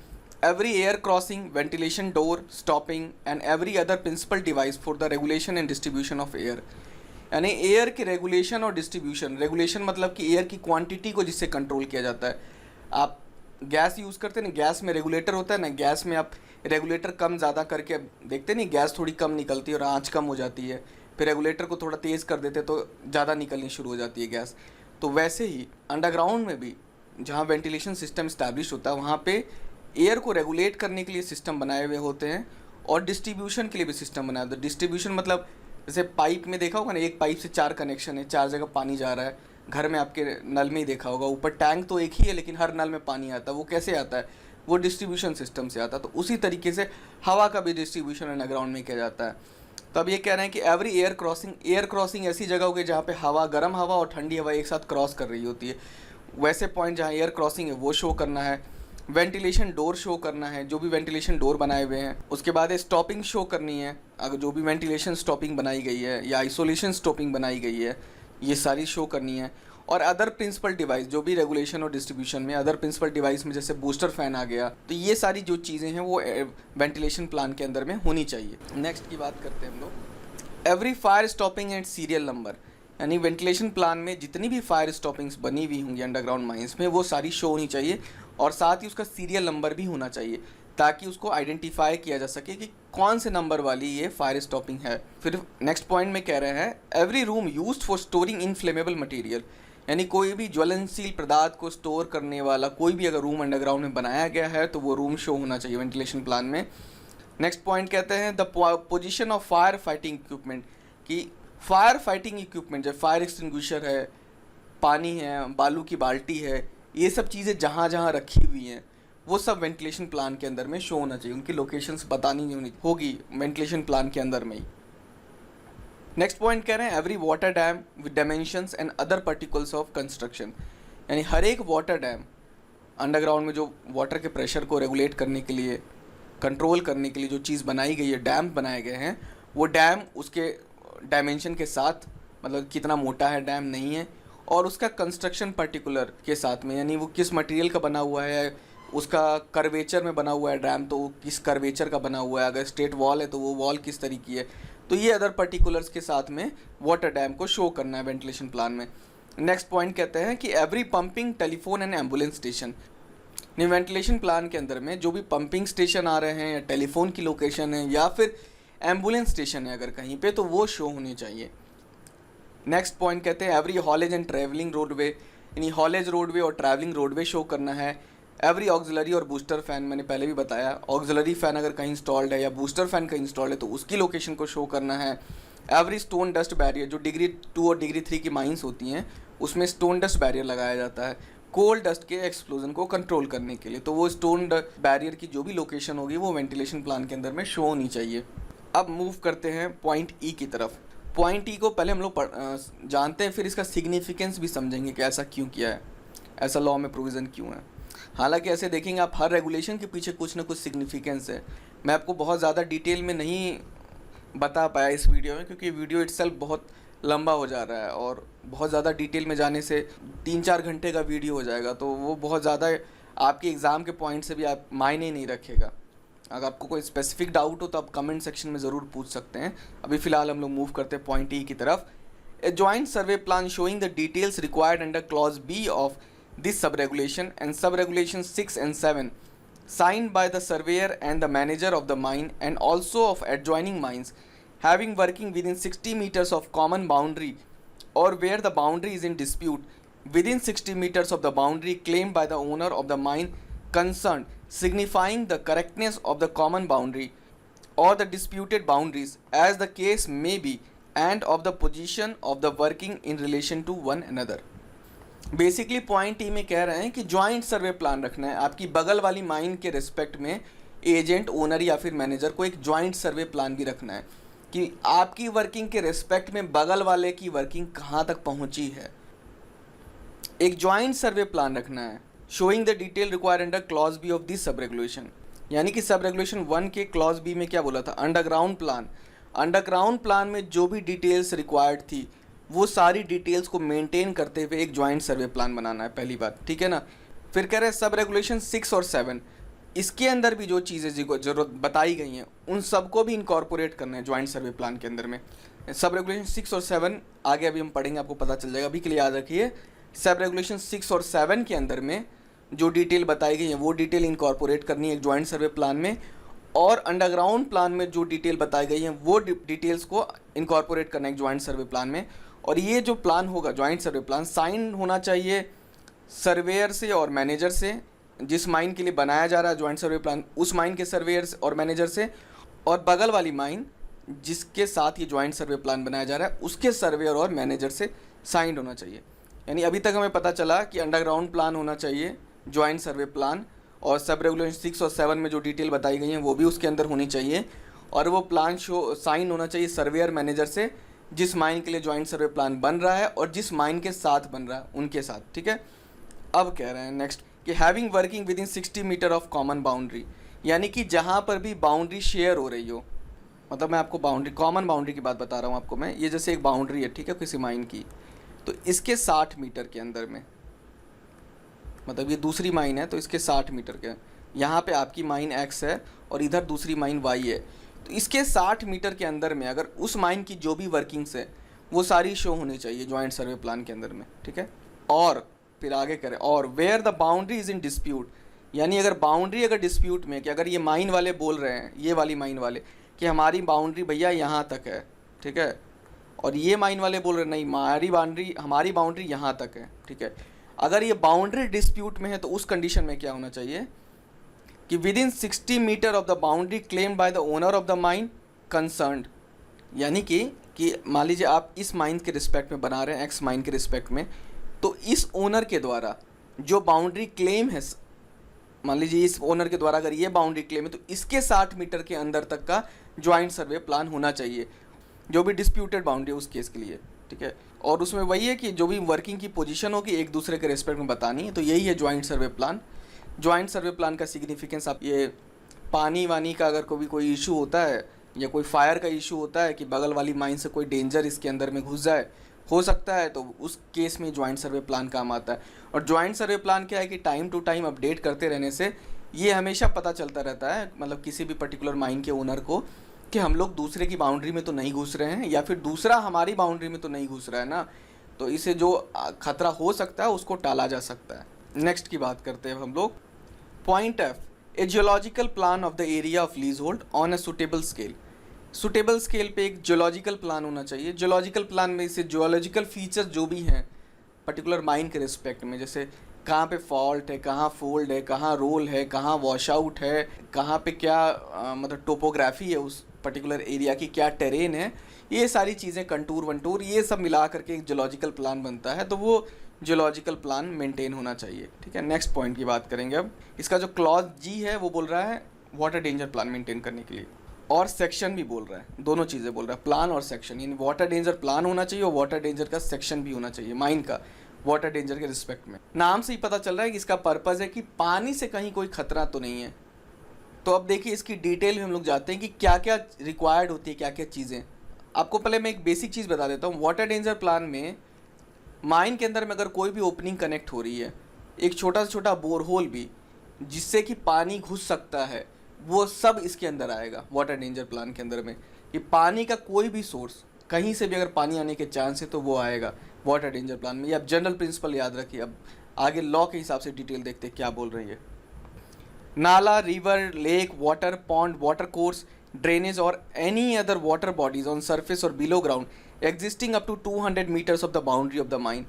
every air crossing, ventilation door, stopping and every other principal device for the regulation and distribution of air, यानी एयर के रेगुलेशन और डिस्ट्रीब्यूशन। रेगुलेशन मतलब कि एयर की क्वांटिटी को जिससे कंट्रोल किया जाता है। आप गैस यूज़ करते हैं ना, गैस में रेगुलेटर होता है ना, गैस में आप रेगुलेटर कम ज़्यादा करके देखते नहीं, गैस थोड़ी कम निकलती है और आँच कम हो जाती है, फिर रेगुलेटर को थोड़ा तेज़ कर देते तो ज़्यादा निकलनी शुरू हो जाती है गैस। तो वैसे ही अंडरग्राउंड में भी जहाँ वेंटिलेशन सिस्टम इस्टेब्लिश होता है वहाँ पे एयर को रेगुलेट करने के लिए सिस्टम बनाए हुए होते हैं और डिस्ट्रीब्यूशन के लिए भी सिस्टम बनाया होता है। डिस्ट्रीब्यूशन मतलब जैसे पाइप में देखा होगा ना, एक पाइप से 4 कनेक्शन है, 4 जगह पानी जा रहा है। घर में आपके नल में ही देखा होगा, ऊपर टैंक तो एक ही है लेकिन हर नल में पानी आता है। वो कैसे आता है, वो डिस्ट्रीब्यूशन सिस्टम से आता है। तो उसी तरीके से हवा का भी डिस्ट्रीब्यूशन अंडरग्राउंड में किया जाता है। तो अब ये कह रहे हैं कि एवरी एयर क्रॉसिंग ऐसी जगह होगी जहाँ पे हवा, गर्म हवा और ठंडी हवा एक साथ क्रॉस कर रही होती है, वैसे पॉइंट जहाँ एयर क्रॉसिंग है वो शो करना है। वेंटिलेशन डोर शो करना है, जो भी वेंटिलेशन डोर बनाए हुए हैं। उसके बाद स्टॉपिंग शो करनी है, अगर जो भी वेंटिलेशन स्टॉपिंग बनाई गई है या आइसोलेशन स्टॉपिंग बनाई गई है, ये सारी शो करनी है। और अदर प्रिंसिपल डिवाइस, जो भी रेगुलेशन और डिस्ट्रीब्यूशन में अदर प्रिंसिपल डिवाइस में जैसे बूस्टर फैन आ गया, तो ये सारी जो चीज़ें हैं वो वेंटिलेशन प्लान के अंदर में होनी चाहिए। नेक्स्ट की बात करते हैं हम लोग every fire stopping and serial number, यानी वेंटिलेशन प्लान में जितनी भी फायर स्टॉपिंग्स बनी हुई होंगी अंडरग्राउंड माइंस में वो सारी शो होनी चाहिए और साथ ही उसका सीरियल नंबर भी होना चाहिए ताकि उसको आइडेंटिफाई किया जा सके कि कौन से नंबर वाली ये फायर स्टॉपिंग है। फिर नेक्स्ट पॉइंट में कह रहे हैं every room used for storing inflammable material, यानी कोई भी ज्वलनशील पदार्थ को स्टोर करने वाला कोई भी अगर रूम अंडरग्राउंड में बनाया गया है तो वो रूम शो होना चाहिए वेंटिलेशन प्लान में। नेक्स्ट पॉइंट कहते हैं the position of fire fighting equipment, कि फायर फाइटिंग इक्विपमेंट जैसे फायर एक्सटिंग्विशर है, पानी है, बालू की बाल्टी है, ये सब चीज़ें जहाँ जहाँ रखी हुई हैं वो सब वेंटिलेशन प्लान के अंदर में शो होना चाहिए, उनकी लोकेशंस बतानी होगी वेंटिलेशन प्लान के अंदर में ही। नेक्स्ट पॉइंट कह रहे हैं every water dam with dimensions and other particulars of construction, यानी हर एक वाटर डैम अंडरग्राउंड में जो वाटर के प्रेशर को रेगुलेट करने के लिए, कंट्रोल करने के लिए जो चीज़ बनाई गई है, डैम बनाए गए हैं, वो डैम उसके डायमेंशन के साथ, मतलब कितना मोटा है डैम नहीं है, और उसका कंस्ट्रक्शन पर्टिकुलर के साथ में, यानी वो किस मटेरियल का बना हुआ है, उसका कर्वेचर में बना हुआ है डैम तो वो किस कर्वेचर का बना हुआ है, अगर स्ट्रेट वॉल है तो वो वॉल किस तरीके की है, तो ये अदर पर्टिकुलर्स के साथ में वाटर डैम को शो करना है वेंटिलेशन प्लान में। नेक्स्ट पॉइंट कहते हैं कि every pumping, telephone and ambulance station, नहीं वेंटिलेशन प्लान के अंदर में जो भी पंपिंग स्टेशन आ रहे हैं या टेलीफोन की लोकेशन है या फिर एम्बुलेंस स्टेशन है अगर कहीं पे, तो वो शो होने चाहिए। नेक्स्ट पॉइंट कहते हैं every haulage and travelling roadway, यानी हॉलेज रोडवे और ट्रैवलिंग रोडवे शो करना है। एवरी ऑक्सिलरी और बूस्टर फैन, मैंने पहले भी बताया, ऑक्सिलरी फैन अगर कहीं इंस्टॉल्ड है या बूस्टर फैन कहीं इंस्टॉल्ड है तो उसकी लोकेशन को शो करना है। एवरी स्टोन डस्ट बैरियर, जो डिग्री 2 और डिग्री 3 की माइंस होती हैं उसमें स्टोन डस्ट बैरियर लगाया जाता है कोल्ड डस्ट के एक्सप्लोजन को कंट्रोल करने के लिए, तो वो स्टोन बैरियर की जो भी लोकेशन होगी वो वेंटिलेशन प्लान के अंदर में शो होनी चाहिए। अब मूव करते हैं पॉइंट ई की तरफ। पॉइंट ई को पहले हम लोग जानते हैं, फिर इसका सिग्निफिकेंस भी समझेंगे कि ऐसा क्यों किया है, ऐसा लॉ में प्रोविज़न क्यों है। हालांकि ऐसे देखेंगे आप हर रेगुलेशन के पीछे कुछ ना कुछ सिग्निफिकेंस है। मैं आपको बहुत ज़्यादा डिटेल में नहीं बता पाया इस वीडियो में क्योंकि वीडियो इटसेल्फ बहुत लंबा हो जा रहा है और बहुत ज़्यादा डिटेल में जाने से 3-4 घंटे का वीडियो हो जाएगा, तो वो बहुत ज़्यादा आपके एग्ज़ाम के पॉइंट से भी आप मायने नहीं रखेगा। अगर आपको कोई स्पेसिफिक डाउट हो तो आप कमेंट सेक्शन में ज़रूर पूछ सकते हैं। अभी फ़िलहाल हम लोग मूव करते हैं पॉइंट ई की तरफ। A joint survey plan showing the details required under clause B of this sub-regulation and sub-regulation 6 and 7 signed by the surveyor and the manager of the mine and also of adjoining mines having working within 60 meters of common boundary or where the boundary is in dispute within 60 meters of the boundary claimed by the owner of the mine concerned, signifying the correctness of the common boundary or the disputed boundaries as the case may be and of the position of the working in relation to one another। Basically point ई में कह रहे हैं कि joint survey plan रखना है आपकी बगल वाली माइन के रिस्पेक्ट में, एजेंट, ओनर या फिर मैनेजर को एक जॉइंट सर्वे प्लान भी रखना है कि आपकी वर्किंग के रिस्पेक्ट में बगल वाले की वर्किंग कहाँ तक पहुँची है। एक जॉइंट सर्वे प्लान रखना है showing the detail required under clause B of this sub regulation, यानी कि सब रेगुलेशन 1 के क्लॉज बी में क्या बोला था, अंडरग्राउंड प्लान। अंडरग्राउंड प्लान में जो भी डिटेल्स रिक्वायर्ड थी वो सारी डिटेल्स को मेंटेन करते हुए एक जॉइंट सर्वे प्लान बनाना है, पहली बात, ठीक है ना। फिर कह रहे हैं सब रेगुलेशन 6 और 7, इसके अंदर भी जो चीज़ें जरूरत बताई गई हैं उन सबको भी इनकॉर्पोरेट करना है जॉइंट सर्वे प्लान के अंदर में। सब रेगुलेशन 6 और 7 आगे अभी हम पढ़ेंगे, आपको पता चल जाएगा। अभी के लिए याद रखिए सब रेगुलेशन 6 और 7 के अंदर में जो डिटेल बताई गई है वो डिटेल इनकॉर्पोरेट करनी है एक जॉइंट सर्वे प्लान में, और अंडरग्राउंड प्लान में जो डिटेल बताई गई है वो डिटेल्स को इनकॉर्पोरेट करना है एक जॉइंट सर्वे प्लान में। और ये जो प्लान होगा जॉइंट सर्वे प्लान साइन होना चाहिए सर्वेयर से और मैनेजर से, जिस माइन के लिए बनाया जा रहा है जॉइंट सर्वे प्लान उस माइन के सर्वेयर और मैनेजर से, और बगल वाली माइन जिसके साथ ये जॉइंट सर्वे प्लान बनाया जा रहा है उसके सर्वेयर और मैनेजर से साइंड होना चाहिए। यानी अभी तक हमें पता चला कि अंडरग्राउंड प्लान होना चाहिए जॉइंट सर्वे प्लान, और सब रेगुलेशन 6 और 7 में जो डिटेल बताई गई हैं वो भी उसके अंदर होनी चाहिए, और वो प्लान साइन होना चाहिए सर्वेयर मैनेजर से जिस माइन के लिए जॉइंट सर्वे प्लान बन रहा है और जिस माइन के साथ बन रहा है उनके साथ, ठीक है। अब कह रहे हैं नेक्स्ट कि having working within 60 metre of common boundary, यानी कि जहाँ पर भी बाउंड्री शेयर हो रही हो, मतलब मैं आपको बाउंड्री, कॉमन बाउंड्री की बात बता रहा हूँ आपको मैं, ये जैसे एक बाउंड्री है, ठीक है, किसी माइन की, तो इसके 60 मीटर के अंदर में, मतलब ये दूसरी माइन है तो इसके 60 मीटर के, यहाँ पे आपकी माइन एक्स है और इधर दूसरी माइन वाई है, तो इसके 60 मीटर के अंदर में अगर उस माइन की जो भी वर्किंग्स है वो सारी शो होनी चाहिए जॉइंट सर्वे प्लान के अंदर में, ठीक है। और फिर आगे करें, और where the boundary is in dispute, यानी अगर बाउंड्री अगर डिस्प्यूट में, कि अगर ये माइन वाले बोल रहे हैं, ये वाली माइन वाले कि हमारी बाउंड्री भैया यहाँ तक है, ठीक है, और ये माइन वाले बोल रहे नहीं हमारी बाउंड्री यहाँ तक है, ठीक है। अगर ये बाउंड्री डिस्प्यूट में है तो उस कंडीशन में क्या होना चाहिए कि within 60 metre of the boundary claimed by the owner of the mine concerned, यानी कि मान लीजिए आप इस माइन के रिस्पेक्ट में बना रहे हैं, एक्स माइन के रिस्पेक्ट में, तो इस ओनर के द्वारा जो बाउंड्री क्लेम है मान लीजिए इस ओनर के द्वारा अगर ये बाउंड्री क्लेम है तो इसके 60 मीटर के अंदर तक का ज्वाइंट सर्वे प्लान होना चाहिए, जो भी डिस्प्यूटेड बाउंड्री है उस केस के लिए, ठीक है। और उसमें वही है कि जो भी वर्किंग की पोजीशन होगी एक दूसरे के रेस्पेक्ट में बतानी है, तो यही है ज्वाइंट सर्वे प्लान। ज्वाइंट सर्वे प्लान का सिग्निफिकेंस, आप ये पानी वानी का अगर कोई इशू होता है या कोई फायर का इशू होता है कि बगल वाली माइन से कोई डेंजर इसके अंदर में घुस जाए, हो सकता है, तो उस केस में ज्वाइंट सर्वे प्लान काम आता है। और ज्वाइंट सर्वे प्लान क्या है कि टाइम टू टाइम अपडेट करते रहने से ये हमेशा पता चलता रहता है, मतलब किसी भी पर्टिकुलर माइन के ओनर को, कि हम लोग दूसरे की बाउंड्री में तो नहीं घुस रहे हैं या फिर दूसरा हमारी बाउंड्री में तो नहीं घुस रहा है ना, तो इसे जो खतरा हो सकता है उसको टाला जा सकता है। नेक्स्ट की बात करते हैं हम लोग। Point F, A geological plan of the area of lease hold on a suitable scale. Suitable scale पे एक जियोलॉजिकल प्लान होना चाहिए। जियोलॉजिकल प्लान में इसे जियोलॉजिकल फीचर्स जो भी हैं पर्टिकुलर माइन के रिस्पेक्ट में, जैसे कहाँ पे फॉल्ट है, कहाँ फोल्ड है, कहाँ रोल है, कहाँ वॉश आउट है, कहाँ पे क्या मतलब टोपोग्राफी है उस पर्टिकुलर एरिया की, क्या टेरेन है, ये सारी चीज़ें, कंटूर वंटूर, ये सब मिला करके एक जियोलॉजिकल प्लान बनता है, तो वो जियोलॉजिकल प्लान मेंटेन होना चाहिए, ठीक है। नेक्स्ट पॉइंट की बात करेंगे अब। इसका जो क्लॉज जी है वो बोल रहा है वाटर डेंजर प्लान मेंटेन करने के लिए, और सेक्शन भी बोल रहा है, दोनों चीज़ें बोल रहा है, प्लान और सेक्शन। यानी वाटर डेंजर प्लान होना चाहिए और वाटर डेंजर का सेक्शन भी होना चाहिए माइन का, वाटर डेंजर के रिस्पेक्ट में। नाम से ही पता चल रहा है कि इसका पर्पज़ है कि पानी से कहीं कोई खतरा तो नहीं है। तो अब देखिए इसकी डिटेल में हम लोग जाते हैं कि क्या क्या रिक्वायर्ड होती है, क्या क्या चीज़ें। आपको पहले मैं एक बेसिक चीज़ बता देता हूँ। वाटर डेंजर प्लान में माइन के अंदर में अगर कोई भी ओपनिंग कनेक्ट हो रही है, एक छोटा से छोटा बोरहोल भी जिससे कि पानी घुस सकता है, वो सब इसके अंदर आएगा वाटर डेंजर प्लान के अंदर में। कि पानी का कोई भी सोर्स, कहीं से भी अगर पानी आने के चांस है तो वो आएगा वाटर डेंजर प्लान में। ये आप जनरल प्रिंसिपल याद रखिए। अब आगे लॉ के हिसाब से डिटेल देखते हैं क्या बोल रही है। Nala, river, lake, water pond, water course, drainage or any other water bodies on surface or below ground existing up to 200 metres of the boundary of the mine.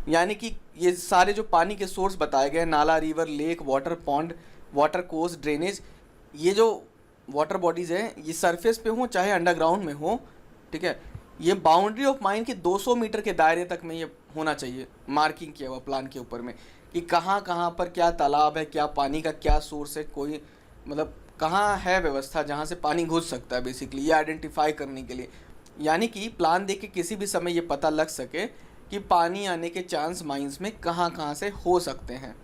यानी कि ये सारे जो पानी के सोर्स बताए गए, नाला, river, lake, water pond, water course, drainage, ये जो वाटर बॉडीज़ हैं ये सरफेस पे हो चाहे अंडरग्राउंड में हो, ठीक है, ये बाउंड्री ऑफ माइन के 200 मीटर के दायरे तक में ये होना चाहिए, मार्किंग किया हुआ प्लान के ऊपर में, कि कहाँ कहाँ पर क्या तालाब है, क्या पानी का क्या सोर्स है, कोई मतलब कहाँ है व्यवस्था जहाँ से पानी घुस सकता है, बेसिकली ये आइडेंटिफाई करने के लिए। यानी कि प्लान देख के किसी भी समय ये पता लग सके कि पानी आने के चांस माइंस में कहाँ कहाँ से हो सकते हैं।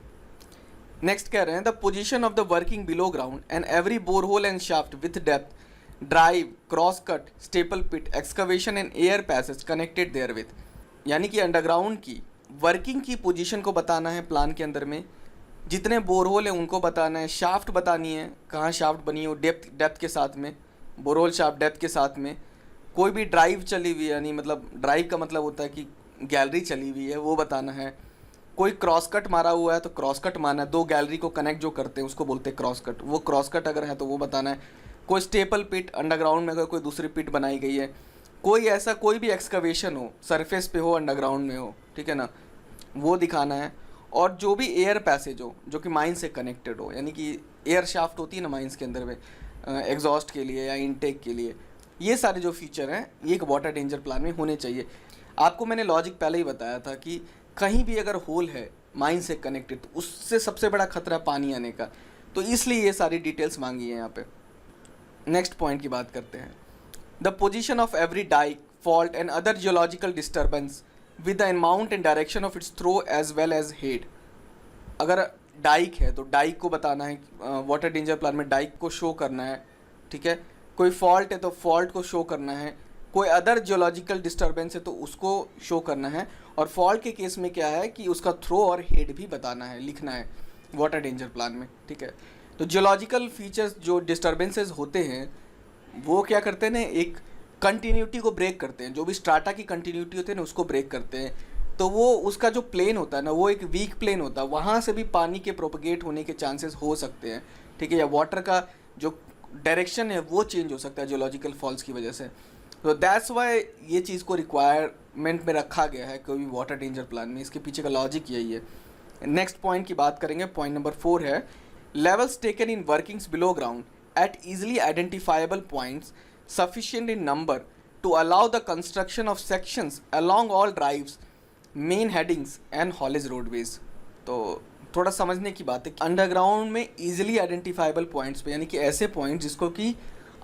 नेक्स्ट कह रहे हैं the position of the working below ground and every borehole and shaft with depth, drive, cross cut, staple pit, excavation and air passage connected therewith. यानी कि अंडरग्राउंड की वर्किंग की पोजीशन को बताना है प्लान के अंदर में, जितने बोरहोल हैं उनको बताना है, शाफ्ट बतानी है कहाँ शाफ्ट बनी हो, डेप्थ के साथ में, बोरहोल शाफ्ट डेप्थ के साथ में, कोई भी ड्राइव चली हुई है, यानी मतलब ड्राइव का मतलब होता है कि गैलरी चली हुई है, वो बताना है। कोई क्रॉस कट मारा हुआ है तो क्रॉस कट मारना है, दो गैलरी को कनेक्ट जो करते हैं उसको बोलते हैं क्रॉस कट, वो क्रॉस कट अगर है तो वो बताना है। कोई स्टेपल पिट, अंडरग्राउंड में अगर कोई दूसरी पिट बनाई गई है, कोई ऐसा कोई भी एक्सकवेशन हो, सरफेस पे हो, अंडरग्राउंड में हो, ठीक है ना, वो दिखाना है। और जो भी एयर पैसेज हो जो कि माइन से कनेक्टेड हो, यानी कि एयर शाफ्ट होती है ना माइंस के अंदर में, एग्जॉस्ट के लिए या इनटेक के लिए, ये सारे जो फीचर हैं ये एक वाटर डेंजर प्लान में होने चाहिए। आपको मैंने लॉजिक पहले ही बताया था कि कहीं भी अगर होल है माइन से कनेक्टेड तो उससे सबसे बड़ा खतरा पानी आने का, तो इसलिए ये सारी डिटेल्स मांगी है यहाँ पे। नेक्स्ट पॉइंट की बात करते हैं। The position of every dyke, fault and other geological disturbance with the amount and direction of its throw as well as head. अगर डाइक है तो डाइक को बताना है, वाटर डेंजर प्लान में डाइक को शो करना है, ठीक है। कोई फॉल्ट है तो फॉल्ट को शो करना है, कोई अदर जियोलॉजिकल डिस्टर्बेंस है तो उसको शो करना है, और फॉल्ट के केस में क्या है कि उसका थ्रो और हेड भी बताना है, लिखना है वाटर डेंजर प्लान में, ठीक है। तो जियोलॉजिकल फीचर्स जो डिस्टर्बेंसेस होते हैं वो क्या करते हैं ना, एक कंटिन्यूटी को ब्रेक करते हैं, जो भी स्ट्राटा की कंटिन्यूटी होती है ना उसको ब्रेक करते हैं। तो वो उसका जो प्लेन होता है ना वो एक वीक प्लेन होता है, वहाँ से भी पानी के प्रोपगेट होने के चांसेस हो सकते हैं, ठीक है, या वाटर का जो डायरेक्शन है वो चेंज हो सकता है जियोलॉजिकल फॉल्स की वजह से। तो दैट्स वाई ये चीज़ को रिक्वायरमेंट में रखा गया है कोई भी वाटर डेंजर प्लान में, इसके पीछे का लॉजिक यही है। नेक्स्ट पॉइंट की बात करेंगे, पॉइंट नंबर 4 है levels taken in workings below ground eight easily identifiable points sufficient in number two allow the construction of sections along all drives, main headings and haulage roadways. तो थोड़ा समझने की बात है कि अंडरग्राउंड में इजीली आइडेंटिफाइबल पॉइंट्स पे, यानी कि ऐसे पॉइंट जिसको कि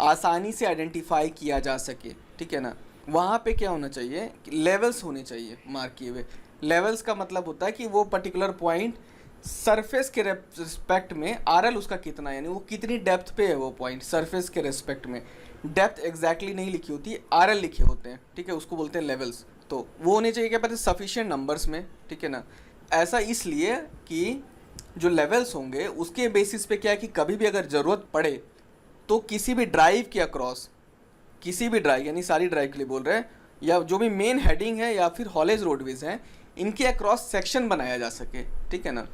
आसानी से आइडेंटिफाई किया जा सके, ठीक है ना, वहाँ पे क्या होना चाहिए कि लेवल्स होने चाहिए मार्क किए हुए। लेवल्स का मतलब होता है कि वो पर्टिकुलर पॉइंट सरफेस के रिस्पेक्ट में आरएल उसका कितना है, यानी वो कितनी डेप्थ पे है वो पॉइंट सरफेस के रिस्पेक्ट में। डेप्थ एग्जैक्टली नहीं लिखी होती, आरएल लिखे होते हैं, ठीक है, उसको बोलते हैं लेवल्स। तो वो होने चाहिए क्या पता है, सफिशिएंट नंबर्स में, ठीक है ना। ऐसा इसलिए कि जो लेवल्स होंगे उसके बेसिस पे क्या है कि कभी भी अगर ज़रूरत पड़े तो किसी भी ड्राइव के अक्रॉस, किसी भी ड्राइव यानी सारी ड्राइव के लिए बोल रहे हैं, या जो भी मेन हेडिंग है या फिर हॉलेज रोडवेज हैं, इनके अक्रॉस सेक्शन बनाया जा सके, ठीक है ना।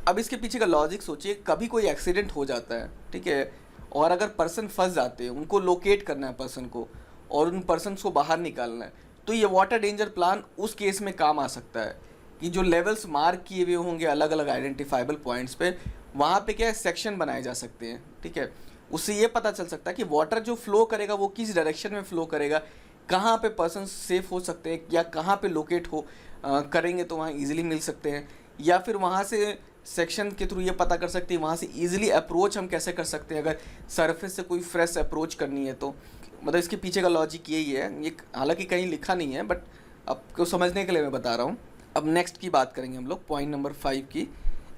अब इसके पीछे का लॉजिक सोचिए, कभी कोई एक्सीडेंट हो जाता है, ठीक है, और अगर पर्सन फंस जाते हैं, उनको लोकेट करना है पर्सन को और उन पर्सन को बाहर निकालना है, तो ये वाटर डेंजर प्लान उस केस में काम आ सकता है कि जो लेवल्स मार्क किए हुए होंगे अलग अलग आइडेंटिफाइबल पॉइंट्स पे, वहाँ पे क्या है सेक्शन बनाए जा सकते हैं, ठीक है। उससे ये पता चल सकता है कि वाटर जो फ्लो करेगा वो किस डायरेक्शन में फ्लो करेगा, कहाँ पे पर्सन सेफ हो सकते हैं या कहाँ पे लोकेट हो करेंगे तो वहाँ इजीली मिल सकते हैं, या फिर वहाँ से सेक्शन के थ्रू ये पता कर सकते हैं वहाँ से इजीली अप्रोच हम कैसे कर सकते हैं अगर सरफेस से कोई फ्रेश अप्रोच करनी है तो। मतलब इसके पीछे का लॉजिक यही है, ये हालांकि कहीं लिखा नहीं है बट आपको समझने के लिए मैं बता रहा हूँ। अब नेक्स्ट की बात करेंगे हम लोग, पॉइंट नंबर 5 की।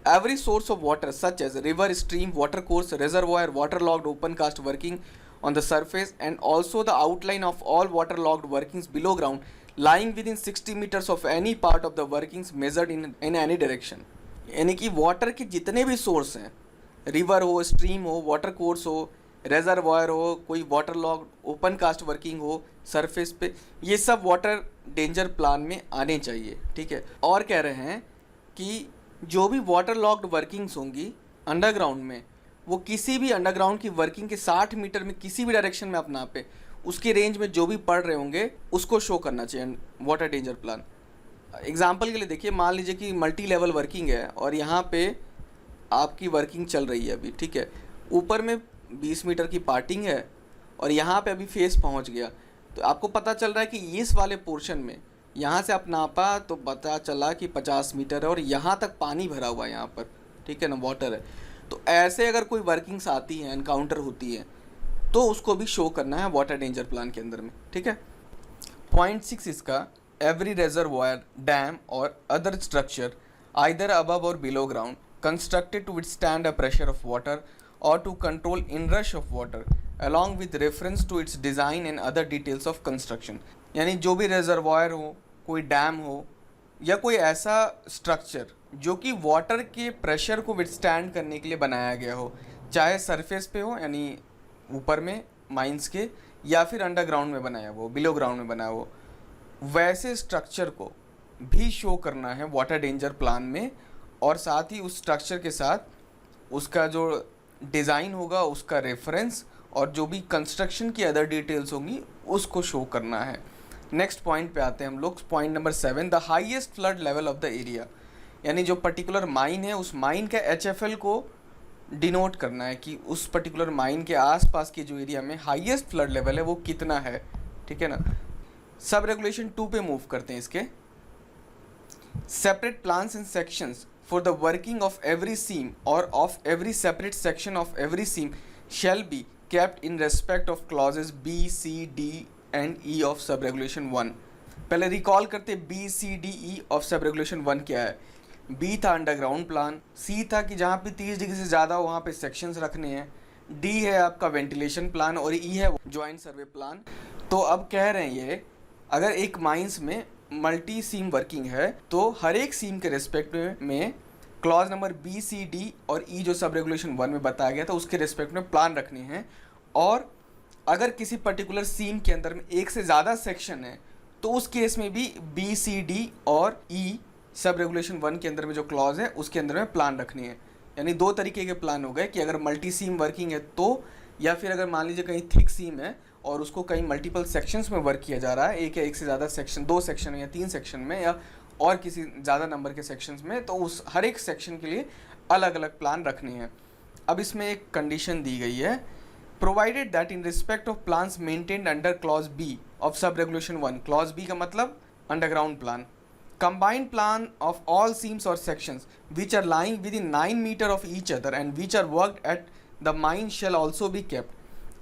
Every source of water such as river, stream, water course, reservoir, water logged open cast working on the surface and also the outline of all waterlogged workings below ground lying within 60 meters of any part of the workings measured in any direction। यानी कि water के जितने भी source हैं, river हो, stream हो, water course हो, reservoir हो, कोई water log open cast working हो सरफेस पे, ये सब वाटर डेंजर प्लान में आने चाहिए, ठीक है। और कह रहे हैं कि जो भी वाटर लॉग्ड वर्किंग्स होंगी अंडरग्राउंड में, वो किसी भी अंडरग्राउंड की वर्किंग के 60 मीटर में किसी भी डायरेक्शन में अपना पे उसके रेंज में जो भी पड़ रहे होंगे उसको शो करना चाहिए वाटर डेंजर प्लान। एग्जांपल के लिए देखिए, मान लीजिए कि मल्टी लेवल वर्किंग है और यहाँ पे आपकी वर्किंग चल रही है अभी, ठीक है, ऊपर में 20 मीटर की पार्टिंग है और यहाँ पे अभी फेस पहुँच गया, तो आपको पता चल रहा है कि इस वाले पोर्शन में यहाँ से आप नापा तो पता चला कि 50 मीटर है और यहाँ तक पानी भरा हुआ है यहाँ पर, ठीक है ना, वाटर है। तो ऐसे अगर कोई वर्किंग्स आती हैं, एनकाउंटर होती है, तो उसको भी शो करना है वाटर डेंजर प्लान के अंदर में, ठीक है। पॉइंट 6 इसका, every reservoir, dam or other structure either above or below ground constructed to withstand a pressure of water or to control inrush of water along with reference to its design and other details of construction. यानी जो भी reservoir हो, कोई dam हो या कोई ऐसा structure जो कि वाटर के प्रेशर को विथस्टैंड करने के लिए बनाया गया हो, चाहे सरफेस पे हो यानी ऊपर में माइंस के, या फिर अंडरग्राउंड में बनाया हो, बिलो ग्राउंड में बनाया हो, वैसे स्ट्रक्चर को भी शो करना है वाटर डेंजर प्लान में। और साथ ही उस स्ट्रक्चर के साथ उसका जो डिज़ाइन होगा, उसका रेफरेंस और जो भी कंस्ट्रक्शन की अदर डिटेल्स होंगी उसको शो करना है। नेक्स्ट पॉइंट पे आते हैं हम लोग, point number 7, the highest flood level of the area. यानी जो पर्टिकुलर माइन है उस माइन के HFL को डिनोट करना है कि उस पर्टिकुलर माइन के आसपास के जो एरिया में हाईएस्ट फ्लड लेवल है वो कितना है, ठीक है ना। सब रेगुलेशन 2 पे मूव करते हैं इसके। Separate plans and sections for the working of every seam or of every separate section of every seam shall be kept in respect of clauses B, C, D and E of sub regulation 1। पहले recall करते B, C, D, E of sub regulation 1 क्या है। B था underground plan, C था कि जहाँ पे 30 degree से ज़्यादा हो वहाँ पे सेक्शंस रखने हैं, D है आपका वेंटिलेशन प्लान और E है ज्वाइंट सर्वे प्लान। तो अब कह रहे हैं ये, अगर एक माइंस में मल्टी सीम वर्किंग है तो हर एक सीम के रेस्पेक्ट में clause number B, C, D और E जो सब रेगुलेशन 1 में बताया गया था उसके रेस्पेक्ट में प्लान रखने हैं। और अगर किसी पर्टिकुलर सीम के अंदर में एक से ज़्यादा सेक्शन है तो उस केस में भी B, C, D और E सब रेगुलेशन 1 के अंदर में जो क्लॉज है उसके अंदर में प्लान रखनी है। यानी 2 तरीके के प्लान हो गए कि अगर मल्टी सीम वर्किंग है तो, या फिर अगर मान लीजिए कहीं थिक सीम है और उसको कहीं मल्टीपल सेक्शंस में वर्क किया जा रहा है, एक या एक से ज़्यादा सेक्शन, 2 सेक्शन या 3 सेक्शन में या और किसी ज़्यादा नंबर के सेक्शंस में, तो उस हर एक सेक्शन के लिए अलग अलग प्लान रखने हैं। अब इसमें एक कंडीशन दी गई है, provided that in respect of plans maintained under clause B of sub regulation 1, clause B का मतलब underground plan, combined plan of all seams or sections which are lying within 9 meter of each other and which are worked at the mine shall also be kept,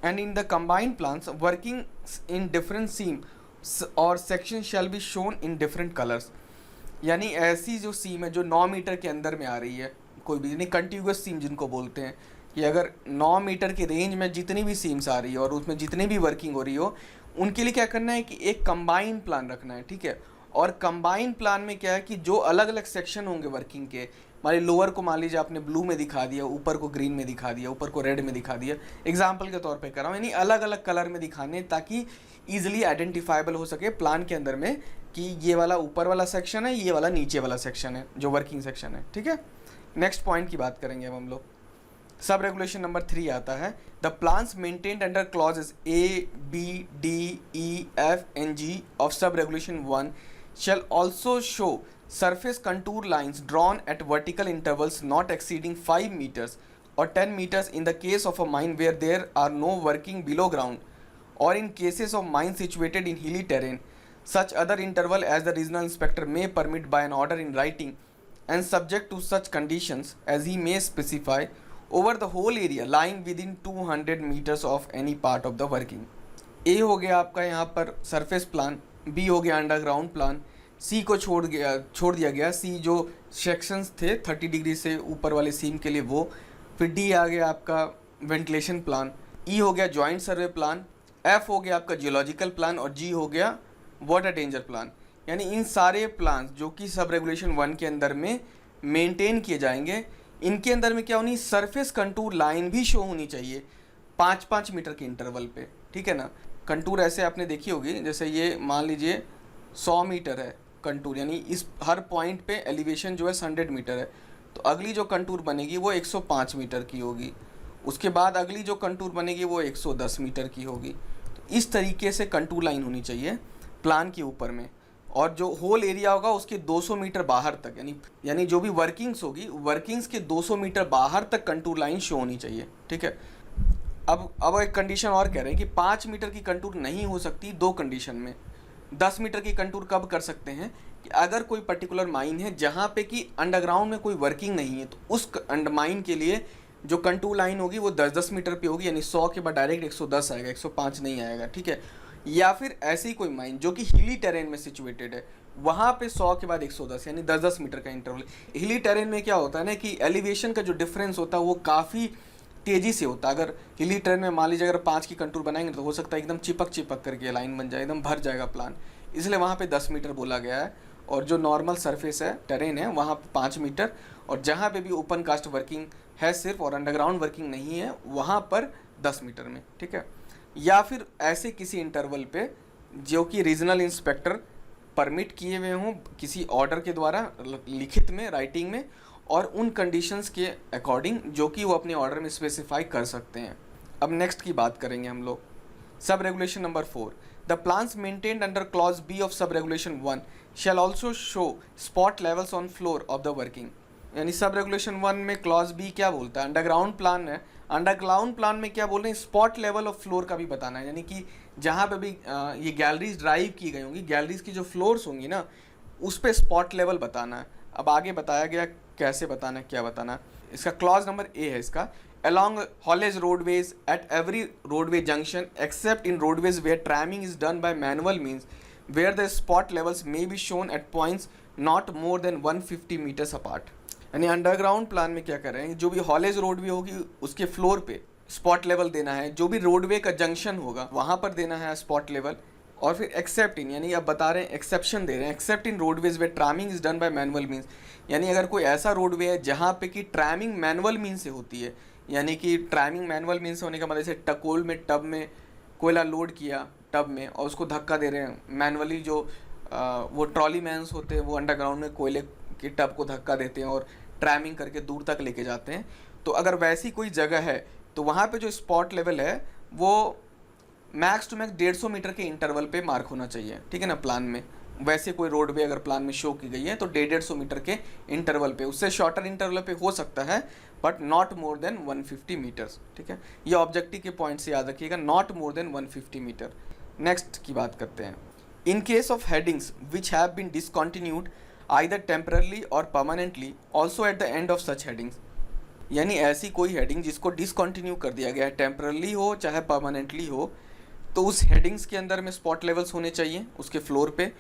and in the combined plans workings in different seam or section shall be shown in different colors. यानी ऐसी जो सीम है जो 9 metre के अंदर में आ रही है, कोई भी यानी कंटिन्यूस सीम जिनको बोलते हैं, कि अगर 9 मीटर की रेंज में जितनी भी सीम्स आ रही है और उसमें जितनी भी वर्किंग हो रही हो, उनके लिए क्या करना है कि एक कंबाइंड प्लान रखना है, ठीक है। और कंबाइंड प्लान में क्या है कि जो अलग अलग सेक्शन होंगे वर्किंग के, मान लीजिए लोअर को मान लीजिए आपने ब्लू में दिखा दिया, ऊपर को ग्रीन में दिखा दिया, ऊपर को रेड में दिखा दिया, एग्जाम्पल के तौर पे कर रहा हूँ, यानी अलग अलग कलर में दिखाने ताकि ईजिली आइडेंटिफाइबल हो सके प्लान के अंदर में कि ये वाला ऊपर वाला सेक्शन है, ये वाला नीचे वाला सेक्शन है जो वर्किंग सेक्शन है, ठीक है। नेक्स्ट पॉइंट की बात करेंगे अब हम लोग। सब रेगुलेशन नंबर 3 आता है, the plans maintained under clauses A, B, D, E, F and G of sub regulation 1 shall also show surface contour lines drawn at vertical intervals not exceeding 5 meters or 10 meters in the case of a mine where there are no working below ground, or in cases of mines situated in hilly terrain. Such other interval as the regional inspector may permit by an order in writing and subject to such conditions as he may specify over the whole area lying within 200 meters of any part of the working. A हो गया आपका यहाँ पर surface plan, B हो गया underground plan, C को छोड़ दिया गया, C जो सेक्शंस थे 30 डिग्री से ऊपर वाले सीम के लिए वो, फिर D आ गया आपका वेंटिलेशन प्लान, E हो गया जॉइंट सर्वे प्लान, F हो गया आपका जियोलॉजिकल प्लान और G हो गया वाटर डेंजर प्लान। यानी इन सारे प्लान जो कि सब रेगुलेशन 1 के अंदर में मेंटेन किए जाएंगे, इनके अंदर में क्या होनी, सरफेस कंटूर लाइन भी शो होनी चाहिए 5-5 मीटर के इंटरवल पे, ठीक है ना। कंटूर ऐसे आपने देखी होगी, जैसे ये मान लीजिए 100 मीटर है कंटूर, यानी इस हर पॉइंट पे एलिवेशन जो है 100 मीटर है, तो अगली जो कंटूर बनेगी वो 105 मीटर की होगी, उसके बाद अगली जो कंटूर बनेगी वो 110 मीटर की होगी। तो इस तरीके से कंटूर लाइन होनी चाहिए प्लान के ऊपर में, और जो होल एरिया होगा उसके 200 मीटर बाहर तक, यानी जो भी वर्किंग्स होगी वर्किंग्स के 200 मीटर बाहर तक कंटूर लाइन शो होनी चाहिए, ठीक है। अब एक कंडीशन और कह रहे हैं कि 5 मीटर की कंटूर नहीं हो सकती 2 कंडीशन में। 10 मीटर की कंटूर कब कर सकते हैं कि अगर कोई पर्टिकुलर माइन है जहाँ पे कि अंडरग्राउंड में कोई वर्किंग नहीं है, तो उस माइन के लिए जो कंटूर लाइन होगी वो 10-10 मीटर पे होगी, यानी 100 के बाद डायरेक्ट 110 आएगा, 105 नहीं आएगा, ठीक है। या फिर ऐसी कोई माइन जो कि हिली टेरेन में सिचुएटेड है, वहाँ पे 100 के बाद 110 यानी 10-10 मीटर का इंटरवल। हिली टेरेन में क्या होता है ना कि एलिवेशन का जो डिफरेंस होता है वो काफ़ी तेज़ी से होता है। अगर हिली टेरेन में मान लीजिए अगर 5 की कंटूर बनाएंगे तो हो सकता है एकदम चिपक करके लाइन बन जाए, एकदम भर जाएगा प्लान, इसलिए वहाँ पे 10 मीटर बोला गया है। और जो नॉर्मल सरफेस है टेरेन है वहाँ पे 5 मीटर, और जहाँ पे भी ओपन कास्ट वर्किंग है सिर्फ और अंडरग्राउंड वर्किंग नहीं है वहाँ पर 10 मीटर में, ठीक है। या फिर ऐसे किसी इंटरवल पे जो कि रीजनल इंस्पेक्टर परमिट किए हुए हों किसी ऑर्डर के द्वारा लिखित में, राइटिंग में, और उन कंडीशंस के अकॉर्डिंग जो कि वो अपने ऑर्डर में स्पेसिफाई कर सकते हैं। अब नेक्स्ट की बात करेंगे हम लोग। Sub regulation number 4, the plans maintained under clause B of sub regulation 1 shall also show spot levels on floor of the working. यानी सब रेगुलेशन 1 में क्लॉज B क्या बोलता है, अंडरग्राउंड प्लान है, अंडरग्राउंड प्लान में क्या बोल रहे हैं, स्पॉट लेवल ऑफ फ्लोर का भी बताना है, यानी कि जहाँ पे भी ये गैलरीज ड्राइव की गई होंगी, गैलरीज की जो फ्लोर्स होंगी ना उस पर स्पॉट लेवल बताना है। अब आगे बताया गया कैसे बताना है, क्या बताना है। इसका क्लॉज नंबर A है इसका, along haulage roadways at every roadway junction except in roadways where tramming is done by manual means where the spot levels may be shown at points not more than 150 meters apart। यानी underground plan में क्या कर रहे हैं, जो भी haulage roadway होगी उसके फ्लोर पे स्पॉट लेवल देना है, जो भी रोडवे का जंक्शन होगा वहाँ पर देना है स्पॉट लेवल। और फिर एक्सेप्ट इन, यानी अब बता रहे हैं एक्सेप्शन दे रहे हैं, except in roadways where tramming is done by manual means, यानी अगर कोई ऐसा रोडवे है जहाँ पे कि ट्रैमिंग मैनुअल मीन्स से होती है, यानी कि ट्रैमिंग मैनुअल मीन्स होने का मतलब जैसे टकोल में टब में कोयला लोड किया टब में और उसको धक्का दे रहे हैं मैनुअली, जो वो ट्रॉली मैन्स होते हैं वो अंडरग्राउंड में कोयले के टब को धक्का देते हैं और ट्रैमिंग करके दूर तक लेके जाते हैं। तो अगर वैसी कोई जगह है तो वहाँ पे जो स्पॉट लेवल है वो मैक्स टू मैक्स 150 मीटर के इंटरवल पे मार्क होना चाहिए, ठीक है ना। प्लान में वैसे कोई रोडवे अगर प्लान में शो की गई है तो 150 मीटर के इंटरवल पे, उससे शॉर्टर इंटरवल पे हो सकता है but not more than 150 metres, ठीक है। ये ऑब्जेक्टिव के पॉइंट से याद रखिएगा, not more than 150 metre. Next की बात करते हैं। In case of headings which have been discontinued either temporarily or permanently also at the end of such headings. यानी ऐसी कोई हेडिंग जिसको डिसकंटिन्यू कर दिया गया है, टेम्परली हो चाहे परमानेंटली हो, तो उस हेडिंग्स के अंदर में स्पॉट लेवल्स होने चाहिए उसके फ्लोर पे,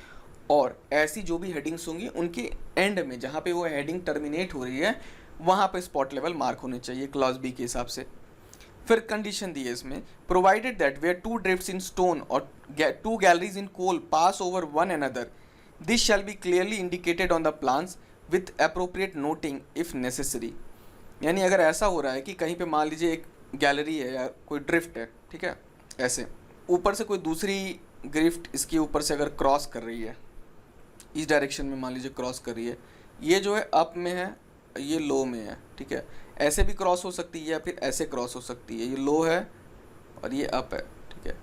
और ऐसी जो भी हेडिंग्स होंगी उनके एंड में जहाँ पे वो हेडिंग टर्मिनेट हो रही है वहाँ पे स्पॉट लेवल मार्क होने चाहिए क्लॉज बी के हिसाब से। फिर कंडीशन दी है इसमें, provided that where two drifts in stone or two galleries in coal pass over one another, this shall be clearly indicated on the plans with appropriate noting if necessary. यानी अगर ऐसा हो रहा है कि कहीं पे मान लीजिए एक गैलरी है या कोई ड्रिफ्ट है, ठीक है, ऐसे ऊपर से कोई दूसरी ड्रिफ्ट इसके ऊपर से अगर क्रॉस कर रही है, इस डायरेक्शन में मान लीजिए क्रॉस कर रही है, ये जो है अप में है, ये लो में है, ठीक है, ऐसे भी क्रॉस हो सकती है या फिर ऐसे क्रॉस हो सकती है, ये लो है और ये अप है, ठीक है।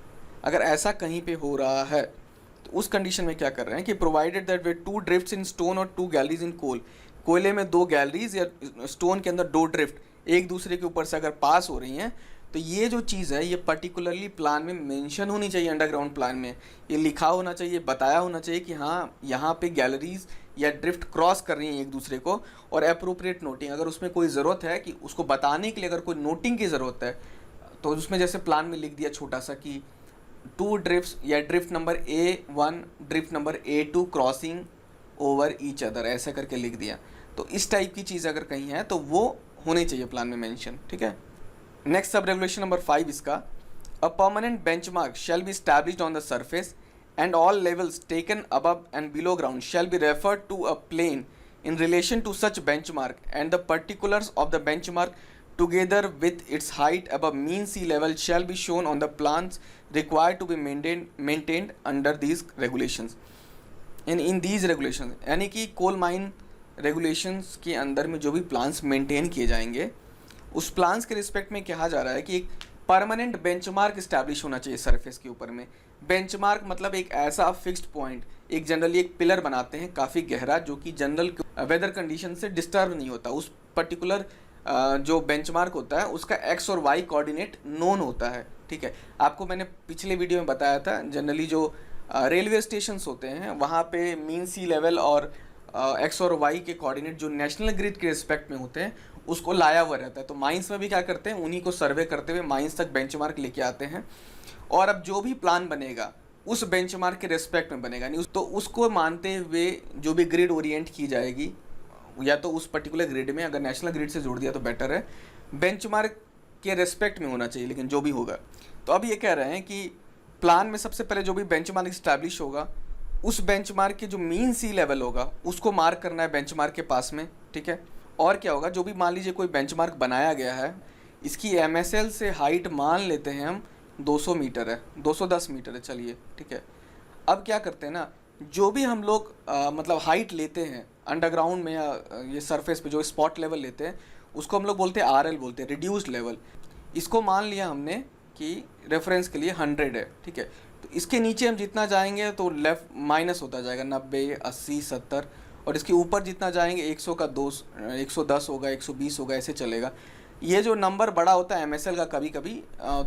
अगर ऐसा कहीं पे हो रहा है तो उस कंडीशन में क्या कर रहे हैं कि provided that where two drifts in stone or two galleries in coal, कोयले में दो गैलरीज या स्टोन के अंदर दो ड्रिफ्ट एक दूसरे के ऊपर से अगर पास हो रही हैं, तो ये जो चीज़ है ये पर्टिकुलरली प्लान में मेंशन होनी चाहिए, अंडरग्राउंड प्लान में ये लिखा होना चाहिए, बताया होना चाहिए कि हाँ यहाँ पे गैलरीज या ड्रिफ्ट क्रॉस कर रही हैं एक दूसरे को, और अप्रोप्रिएट नोटिंग अगर उसमें कोई ज़रूरत है कि उसको बताने के लिए अगर कोई नोटिंग की ज़रूरत है तो उसमें जैसे प्लान में लिख दिया छोटा सा कि टू ड्रिफ्ट्स या drift number A1 drift number A2 crossing over each other, ऐसा करके लिख दिया। तो इस टाइप की चीज़ अगर कहीं है तो वो होनी चाहिए प्लान में मेंशन, ठीक है। नेक्स्ट सब रेगुलेशन नंबर 5 इसका, a permanent benchmark shall be established on the surface and all levels taken above and below ground shall be referred to a plane in relation to such benchmark, and the particulars of the benchmark together with its height above mean sea level shall be shown on the plans required to be maintained under these regulations। in these regulations यानी कि coal mine regulations के अंदर में जो भी plans maintain किए जाएंगे उस प्लान्स के रिस्पेक्ट में कहा जा रहा है कि एक परमानेंट बेंचमार्क इस्टेब्लिश होना चाहिए सरफेस के ऊपर में। बेंचमार्क मतलब एक ऐसा फिक्स्ड पॉइंट, एक जनरली एक पिलर बनाते हैं काफ़ी गहरा जो कि जनरल वेदर कंडीशन से डिस्टर्ब नहीं होता, उस पर्टिकुलर जो बेंचमार्क होता है उसका एक्स और वाई कोऑर्डिनेट नोन होता है, ठीक है। आपको मैंने पिछले वीडियो में बताया था जनरली जो रेलवे स्टेशंस होते हैं वहाँ पे मीन सी लेवल और एक्स और वाई के कोऑर्डिनेट जो नेशनल ग्रिड के रिस्पेक्ट में होते हैं उसको लाया हुआ रहता है। तो माइंस में भी क्या करते हैं, उन्हीं को सर्वे करते हुए माइंस तक बेंचमार्क लेके आते हैं, और अब जो भी प्लान बनेगा उस बेंचमार्क के रिस्पेक्ट में बनेगा, नहीं तो उसको मानते हुए जो भी ग्रिड ओरिएंट की जाएगी या तो उस पर्टिकुलर ग्रिड में, अगर नेशनल ग्रिड से जोड़ दिया तो बेटर है, बेंचमार्क के रिस्पेक्ट में होना चाहिए। लेकिन जो भी होगा, तो अब ये कह रहे हैं कि प्लान में सबसे पहले जो भी बेंचमार्क इस्टेब्लिश होगा उस बेंचमार्क के जो मीन सी लेवल होगा उसको मार्क करना है बेंचमार्क के पास में, ठीक है। और क्या होगा, जो भी मान लीजिए कोई बेंचमार्क बनाया गया है, इसकी MSL से हाइट मान लेते हैं हम 200 मीटर है, 210 मीटर है, चलिए ठीक है। अब क्या करते हैं ना, जो भी हम लोग मतलब हाइट लेते हैं अंडरग्राउंड में या ये सरफेस पे जो स्पॉट लेवल लेते हैं उसको हम लोग बोलते हैं RL बोलते हैं, रिड्यूस्ड लेवल। इसको मान लिया हमने कि रेफरेंस के लिए 100 है, ठीक है। तो इसके नीचे हम जितना जाएंगे तो लेफ्ट माइनस होता जाएगा 90, 80, 70, और इसके ऊपर जितना जाएंगे 100 का 110 होगा, 120 होगा, ऐसे चलेगा। ये जो नंबर बड़ा होता है MSL का, कभी कभी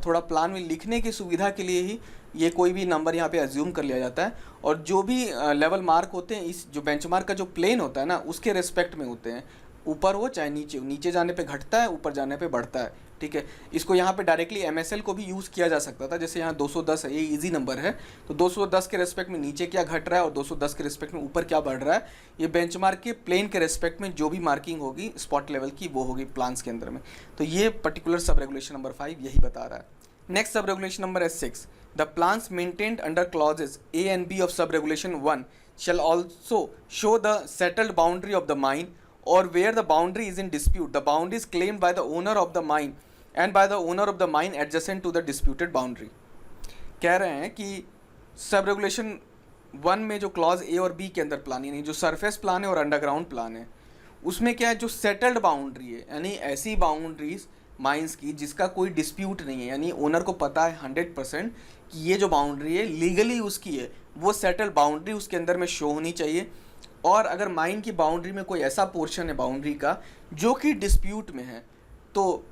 थोड़ा प्लान में लिखने की सुविधा के लिए ही ये कोई भी नंबर यहाँ पे अज्यूम कर लिया जाता है, और जो भी लेवल मार्क होते हैं इस जो बेंचमार्क का जो प्लेन होता है ना उसके रेस्पेक्ट में होते हैं, ऊपर हो चाहे नीचे हो, नीचे जाने पे घटता है, ऊपर जाने पे बढ़ता है, ठीक है। इसको यहाँ पे डायरेक्टली MSL को भी यूज़ किया जा सकता था, जैसे यहाँ 210 है, ये इजी नंबर है, तो 210 के रेस्पेक्ट में नीचे क्या घट रहा है और 210 के रेस्पेक्ट में ऊपर क्या बढ़ रहा है, ये बेंचमार्क के प्लेन के रेस्पेक्ट में जो भी मार्किंग होगी स्पॉट लेवल की वो होगी प्लान्स के अंदर में। तो ये पर्टिकुलर सब रेगुलेशन नंबर 5 यही बता रहा है। नेक्स्ट सब रेगुलेशन नंबर है 6, the plans maintained under clauses A and B of sub regulation 1 shall also show the settled boundary of the mine, or where the boundary is in dispute, the boundary is claimed by the owner of the mine and by the owner of the mine adjacent to the disputed boundary। कह रहे हैं कि सब regulation 1 में जो clause A और B के अंदर प्लान, यानी जो सरफेस प्लान है और अंडरग्राउंड प्लान है, उसमें क्या है, जो सेटल्ड बाउंड्री है, यानी ऐसी बाउंड्रीज माइंस की जिसका कोई डिस्प्यूट नहीं है, यानी ओनर को पता है 100% कि ये जो बाउंड्री है लीगली उसकी है, वो सेटल्ड बाउंड्री उसके अंदर में शो होनी चाहिए। और अगर माइन की बाउंड्री में कोई ऐसा पोर्शन है बाउंड्री का जो कि डिस्प्यूट में है, तो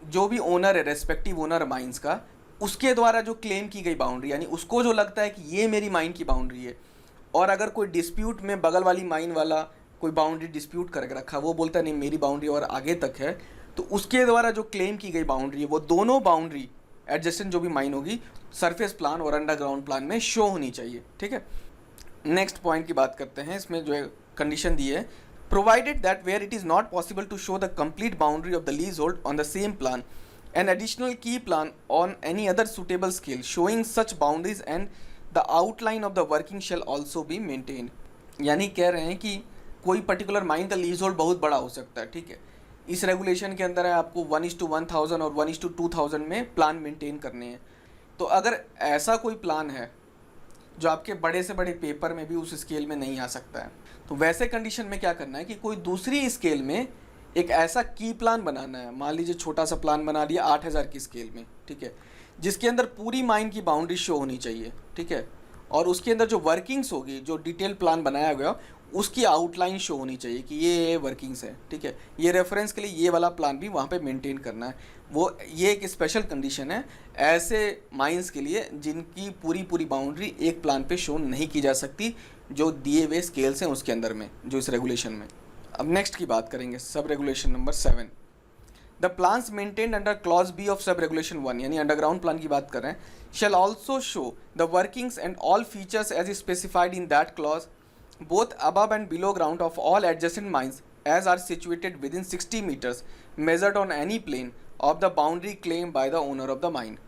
जो भी ओनर है, रेस्पेक्टिव ओनर माइंस का, उसके द्वारा जो क्लेम की गई बाउंड्री, यानी उसको जो लगता है कि ये मेरी माइन की बाउंड्री है, और अगर कोई डिस्प्यूट में बगल वाली माइन वाला कोई बाउंड्री डिस्प्यूट करके रखा, वो बोलता है नहीं मेरी बाउंड्री और आगे तक है, तो उसके द्वारा जो क्लेम की गई बाउंड्री है वो दोनों बाउंड्री एडजेसेंट जो भी माइन होगी सरफेस प्लान और अंडरग्राउंड प्लान में शो होनी चाहिए, ठीक है। नेक्स्ट पॉइंट की बात करते हैं। इसमें जो है कंडीशन दी है, provided that where it is not possible to show the complete boundary of the leasehold on the same plan, an additional key plan on any other suitable scale showing such boundaries and the outline of the working shall also be maintained. यानी कह रहे हैं कि कोई particular mine का leasehold बहुत बड़ा हो सकता है, ठीक है। इस रेगुलेशन के अंदर है आपको 1:1000 और 1:2000 में प्लान मेंटेन करने हैं। तो अगर ऐसा कोई प्लान है जो आपके बड़े से बड़े पेपर में भी उस स्केल में नहीं आ सकता है, तो वैसे कंडीशन में क्या करना है कि कोई दूसरी स्केल में एक ऐसा की प्लान बनाना है। मान लीजिए छोटा सा प्लान बना दिया 8000 की स्केल में, ठीक है, जिसके अंदर पूरी माइन की बाउंड्री शो होनी चाहिए, ठीक है, और उसके अंदर जो वर्किंग्स होगी, जो डिटेल प्लान बनाया गया उसकी आउटलाइन शो होनी चाहिए कि ये वर्किंग्स है, ठीक है। ये रेफरेंस के लिए ये वाला प्लान भी वहाँ पे मेंटेन करना है। वो ये एक स्पेशल कंडीशन है ऐसे माइंस के लिए जिनकी पूरी बाउंड्री एक प्लान पे शो नहीं की जा सकती, जो दिए हुए स्केल्स हैं उसके अंदर में, जो इस रेगुलेशन में। अब नेक्स्ट की बात करेंगे, sub regulation number 7। The plans maintained under clause B of sub regulation 1, यानी अंडरग्राउंड प्लान की बात कर रहे हैं, shall also show the workings and all features as specified in that clause both above and below ground of all adjacent mines as are situated within 60 meters measured on any plane of the boundary claimed by the owner of the mine।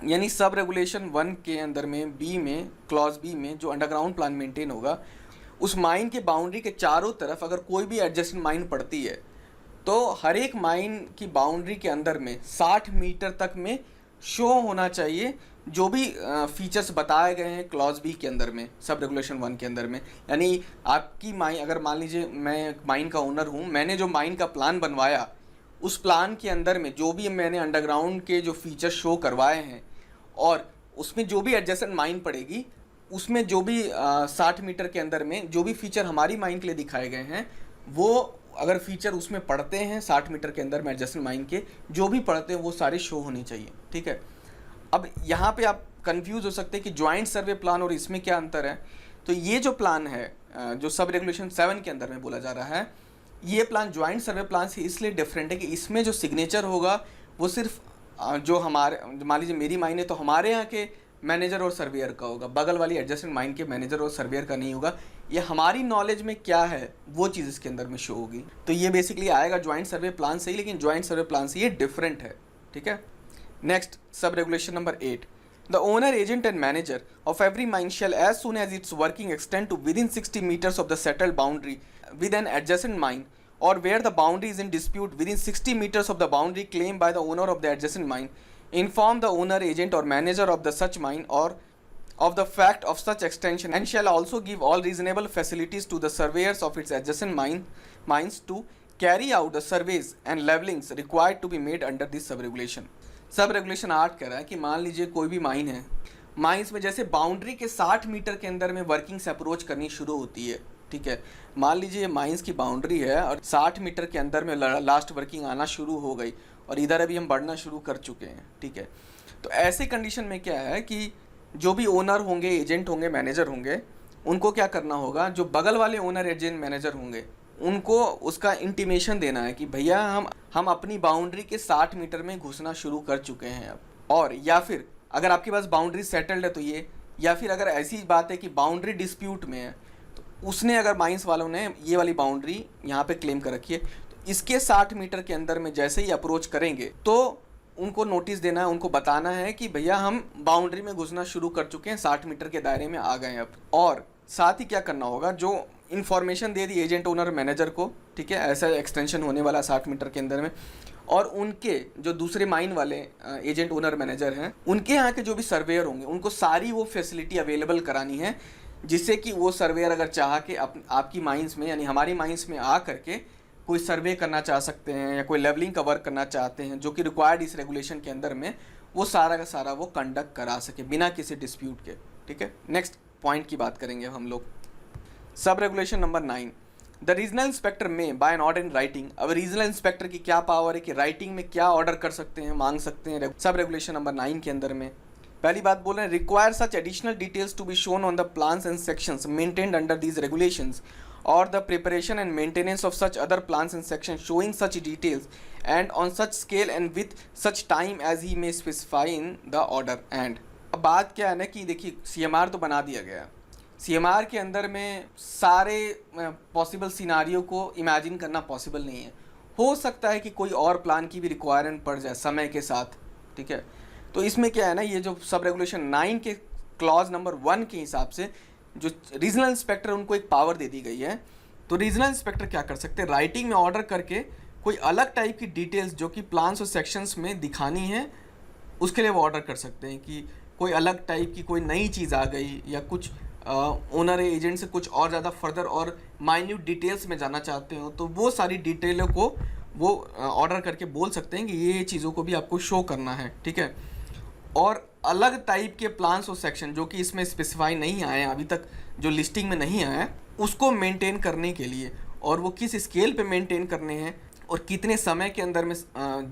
यानी सब regulation 1 के अंदर में B में, clause B में जो underground plan maintain होगा, उस माइन के बाउंड्री के चारों तरफ अगर कोई भी एडजेसेंट माइन पड़ती है तो हर एक माइन की बाउंड्री के अंदर में 60 मीटर तक में शो होना चाहिए जो भी फीचर्स बताए गए हैं क्लॉज बी के अंदर में, सब रेगुलेशन 1 के अंदर में। यानी आपकी माइन, अगर मान लीजिए मैं माइन का ओनर हूँ, मैंने जो माइन का प्लान बनवाया उस प्लान के अंदर में जो भी मैंने अंडरग्राउंड के जो फीचर शो करवाए हैं और उसमें जो भी एडजेसेंट माइन पड़ेगी उसमें जो भी 60 मीटर के अंदर में जो भी फीचर हमारी माइन के लिए दिखाए गए हैं, वो अगर फीचर उसमें पड़ते हैं 60 मीटर के अंदर में एडजेसेंट माइन के जो भी पड़ते हैं वो सारे शो होने चाहिए, ठीक है। अब यहाँ पे आप कंफ्यूज हो सकते हैं कि ज्वाइंट सर्वे प्लान और इसमें क्या अंतर है। तो ये जो प्लान है जो सब रेगुलेशन 7 के अंदर में बोला जा रहा है, ये प्लान ज्वाइंट सर्वे प्लान से इसलिए डिफरेंट है कि इसमें जो सिग्नेचर होगा वो सिर्फ जो हमारे, मान लीजिए मेरी माइन है तो हमारे यहाँ के मैनेजर और सर्वेयर का होगा, बगल वाली एडजेसेंट माइन के मैनेजर और सर्वेयर का नहीं होगा। ये हमारी नॉलेज में क्या है वो चीज़ इसके अंदर में शो होगी। तो ये बेसिकली आएगा ज्वाइंट सर्वे प्लान से ही, लेकिन ज्वाइंट सर्वे प्लान से ये डिफरेंट है, ठीक है। नेक्स्ट सब regulation number 8। The owner, agent and manager of every mine shall, as soon as its working extend to within 60 meters of the settled boundary with an adjacent mine, or where the boundary is in dispute within 60 meters of the boundary claimed by the owner of the adjacent mine, inform the owner, agent or manager of the such mine or of the fact of such extension, and shall also give all reasonable facilities to the surveyors of its adjacent mines to carry out the surveys and levelings required to be made under this sub-regulation। Sub regulation 8 कह रहा है कि मान लीजिए कोई भी mine है, mines में जैसे बाउंड्री के 60 मीटर के अंदर में वर्किंग से अप्रोच करनी शुरू होती है, ठीक है। मान लीजिए माइंस की बाउंड्री है और 60 मीटर के अंदर में लास्ट वर्किंग आना शुरू हो गई और इधर अभी हम बढ़ना शुरू कर चुके हैं, ठीक है। तो ऐसी कंडीशन में क्या है कि जो भी ओनर होंगे, एजेंट होंगे, मैनेजर होंगे, उनको क्या करना होगा, जो बगल वाले ओनर, एजेंट, मैनेजर होंगे उनको उसका इंटीमेशन देना है कि भैया हम अपनी बाउंड्री के 60 मीटर में घुसना शुरू कर चुके हैं अब। और या फिर अगर आपके पास बाउंड्री सेटल्ड है तो ये, या फिर अगर ऐसी बात है कि बाउंड्री डिस्प्यूट में है तो उसने, अगर माइंस वालों ने ये वाली बाउंड्री यहाँ पे क्लेम कर रखी है तो इसके 60 मीटर के अंदर में जैसे ही अप्रोच करेंगे तो उनको नोटिस देना है, उनको बताना है कि भैया हम बाउंड्री में घुसना शुरू कर चुके हैं, 60 मीटर के दायरे में आ गए हैं अब। और साथ ही क्या करना होगा, जो इन्फॉर्मेशन दे दी एजेंट, ओनर, मैनेजर को, ठीक है, ऐसा एक्सटेंशन होने वाला 60 मीटर के अंदर में, और उनके जो दूसरे माइन वाले एजेंट, ओनर, मैनेजर हैं, उनके यहाँ के जो भी सर्वेयर होंगे उनको सारी वो फैसिलिटी अवेलेबल करानी है, जिससे कि वो सर्वेयर अगर चाह के आपकी माइंस में, यानी हमारी माइंस में आ करके कोई सर्वे करना चाह सकते हैं या कोई लेवलिंग का वर्क करना चाहते हैं जो कि रिक्वायर्ड इस रेगुलेशन के अंदर में, वो सारा का सारा वो कंडक्ट करा सके बिना किसी डिस्प्यूट के, ठीक है। नेक्स्ट पॉइंट की बात करेंगे हम लोग, sub regulation number 9। The regional inspector may by an order in writing. अब रीजनल इंस्पेक्टर की क्या पावर है कि राइटिंग में क्या ऑर्डर कर सकते हैं, मांग सकते हैं, सब रेगुलेशन नंबर 9 के अंदर में पहली बात बोल रहे हैं, require such additional details to be shown on the plans and sections maintained under these regulations or the preparation and maintenance of such other plans and sections showing such details and on such scale and with such time as he may specify in the order. And अब बात क्या है ना कि देखिए CMR तो बना दिया गया, CMR के अंदर में सारे पॉसिबल सिनारियो को इमेजिन करना पॉसिबल नहीं है। हो सकता है कि कोई और प्लान की भी रिक्वायरमेंट पड़ जाए समय के साथ, ठीक है। तो इसमें क्या है ना, ये जो सब रेगुलेशन 9 के क्लॉज नंबर 1 के हिसाब से जो रीजनल इंस्पेक्टर उनको एक पावर दे दी गई है। तो रीजनल इंस्पेक्टर क्या कर सकते हैं, राइटिंग में ऑर्डर करके कोई अलग टाइप की डिटेल्स जो कि प्लान्स और सेक्शंस में दिखानी है उसके लिए वो ऑर्डर कर सकते हैं कि कोई अलग टाइप की कोई नई चीज़ आ गई या कुछ ओनर एजेंट से कुछ और ज़्यादा फर्दर और माइन्यूट डिटेल्स में जाना चाहते हो तो वो सारी डिटेलों को वो ऑर्डर करके बोल सकते हैं कि ये चीज़ों को भी आपको शो करना है, ठीक है। और अलग टाइप के प्लान्स और सेक्शन जो कि इसमें स्पेसिफाई नहीं आए हैं अभी तक, जो लिस्टिंग में नहीं आया है, उसको मेंटेन करने के लिए और वो किस स्केल पे मेंटेन करने हैं और कितने समय के अंदर में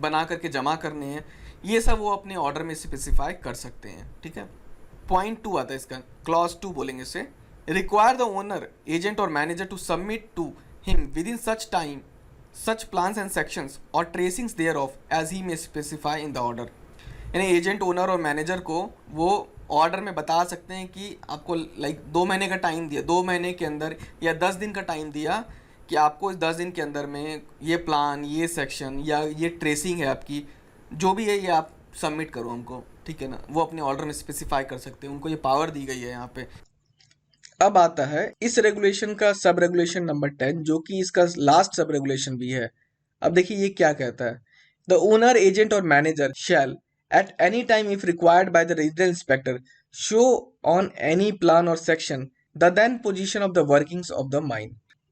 बना करके जमा करने हैं, ये सब वो अपने ऑर्डर में स्पेसिफाई कर सकते हैं, ठीक है। पॉइंट 2 आता है इसका, क्लॉज 2 बोलेंगे इसे, रिक्वायर द ओनर एजेंट और manager to submit to him within such time such plans and sections or tracings thereof as he may specify in the order. यानी एजेंट, ओनर और manager को वो order में बता सकते हैं कि आपको लाइक 2 महीने का टाइम दिया, 2 महीने के अंदर या 10 दिन का टाइम दिया कि आपको इस 10 दिन के अंदर में ये प्लान, ये सेक्शन या ये ट्रेसिंग है आपकी जो भी है ये आप सबमिट करो हमको, ठीक है ना। वो अपने ऑर्डर में स्पेसिफाई कर सकते हैं, उनको ये पावर दी गई है यहाँ पे। अब आता है इस रेगुलेशन का सब रेगुलेशन नंबर 10 जो कि इसका लास्ट सब रेगुलेशन भी है। अब देखिए ये क्या कहता है, द ओनर एजेंट और manager shall at any time if required by the regional inspector show on any plan or section the then position of the workings of the mine।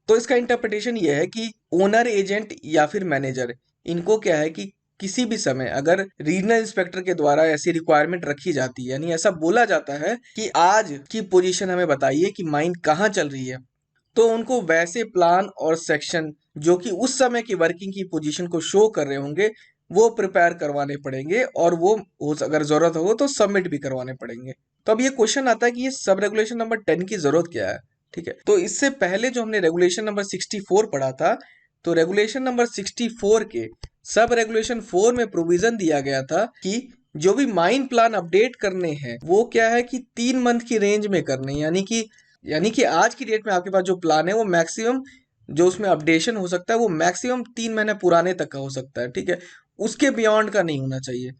तो इसका इंटरप्रिटेशन ये है कि ओनर, एजेंट या फिर manager, इनको क्या है कि किसी भी समय अगर रीजनल इंस्पेक्टर के द्वारा ऐसी रिक्वायरमेंट रखी जाती है, यानी ऐसा बोला जाता है कि आज की पोजीशन हमें बताइए कि माइन कहाँ चल रही है, तो उनको वैसे प्लान और सेक्शन जो कि उस समय की वर्किंग की पोजीशन को शो कर रहे होंगे वो प्रिपेयर करवाने पड़ेंगे और वो अगर जरूरत हो तो सबमिट भी करवाने पड़ेंगे। तो अब ये क्वेश्चन आता है कि ये सब रेगुलेशन नंबर 10 की जरूरत क्या है, ठीक है। तो इससे पहले जो हमने रेगुलेशन नंबर 64 पढ़ा था, तो रेगुलेशन नंबर 64 के सब रेगुलेशन 4 में प्रोविजन दिया गया था कि जो भी माइन प्लान अपडेट करने हैं वो क्या है कि 3 मंथ की रेंज में करने, यानी कि आज की डेट में आपके पास जो प्लान है वो मैक्सिमम जो उसमें अपडेशन हो सकता है वो मैक्सिमम 3 महीने पुराने तक का हो सकता है, ठीक है। उसके बियॉन्ड का नहीं होना चाहिए।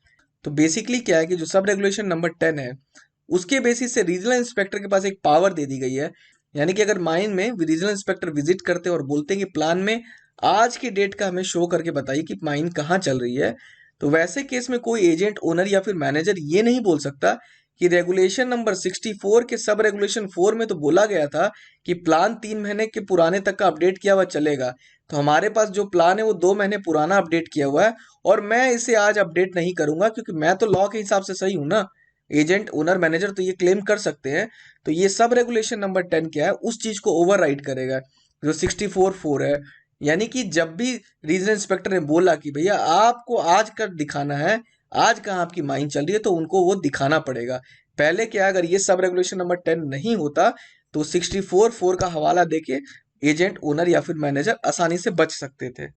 तो बेसिकली क्या है कि जो सब रेगुलेशन नंबर 10 है उसके बेसिस से रीजनल इंस्पेक्टर के पास एक पावर दे दी गई है, यानी कि अगर माइन में रीजनल इंस्पेक्टर विजिट करते हैं और बोलते हैं कि प्लान में आज की डेट का हमें शो करके बताइए कि माइन कहाँ चल रही है, तो वैसे केस में कोई एजेंट, ओनर या फिर मैनेजर ये नहीं बोल सकता कि रेगुलेशन नंबर 64 के सब रेगुलेशन 4 में तो बोला गया था कि प्लान 3 महीने के पुराने तक का अपडेट किया हुआ चलेगा, तो हमारे पास जो प्लान है वो 2 महीने पुराना अपडेट किया हुआ है और मैं इसे आज अपडेट नहीं करूंगा क्योंकि मैं तो लॉ के हिसाब से सही हूं ना। एजेंट, ओनर, मैनेजर तो ये क्लेम कर सकते हैं। तो ये सब रेगुलेशन नंबर 10 क्या है, उस चीज को ओवरराइड करेगा जो 64(4) है। यानी कि जब भी रीजनल इंस्पेक्टर ने बोला कि भैया आपको आज का दिखाना है, आज कहाँ आपकी माइन चल रही है, तो उनको वो दिखाना पड़ेगा। पहले क्या, अगर ये सब रेगुलेशन नंबर 10 नहीं होता तो 64(4) का हवाला देके एजेंट, ओनर या फिर मैनेजर आसानी से बच सकते थे।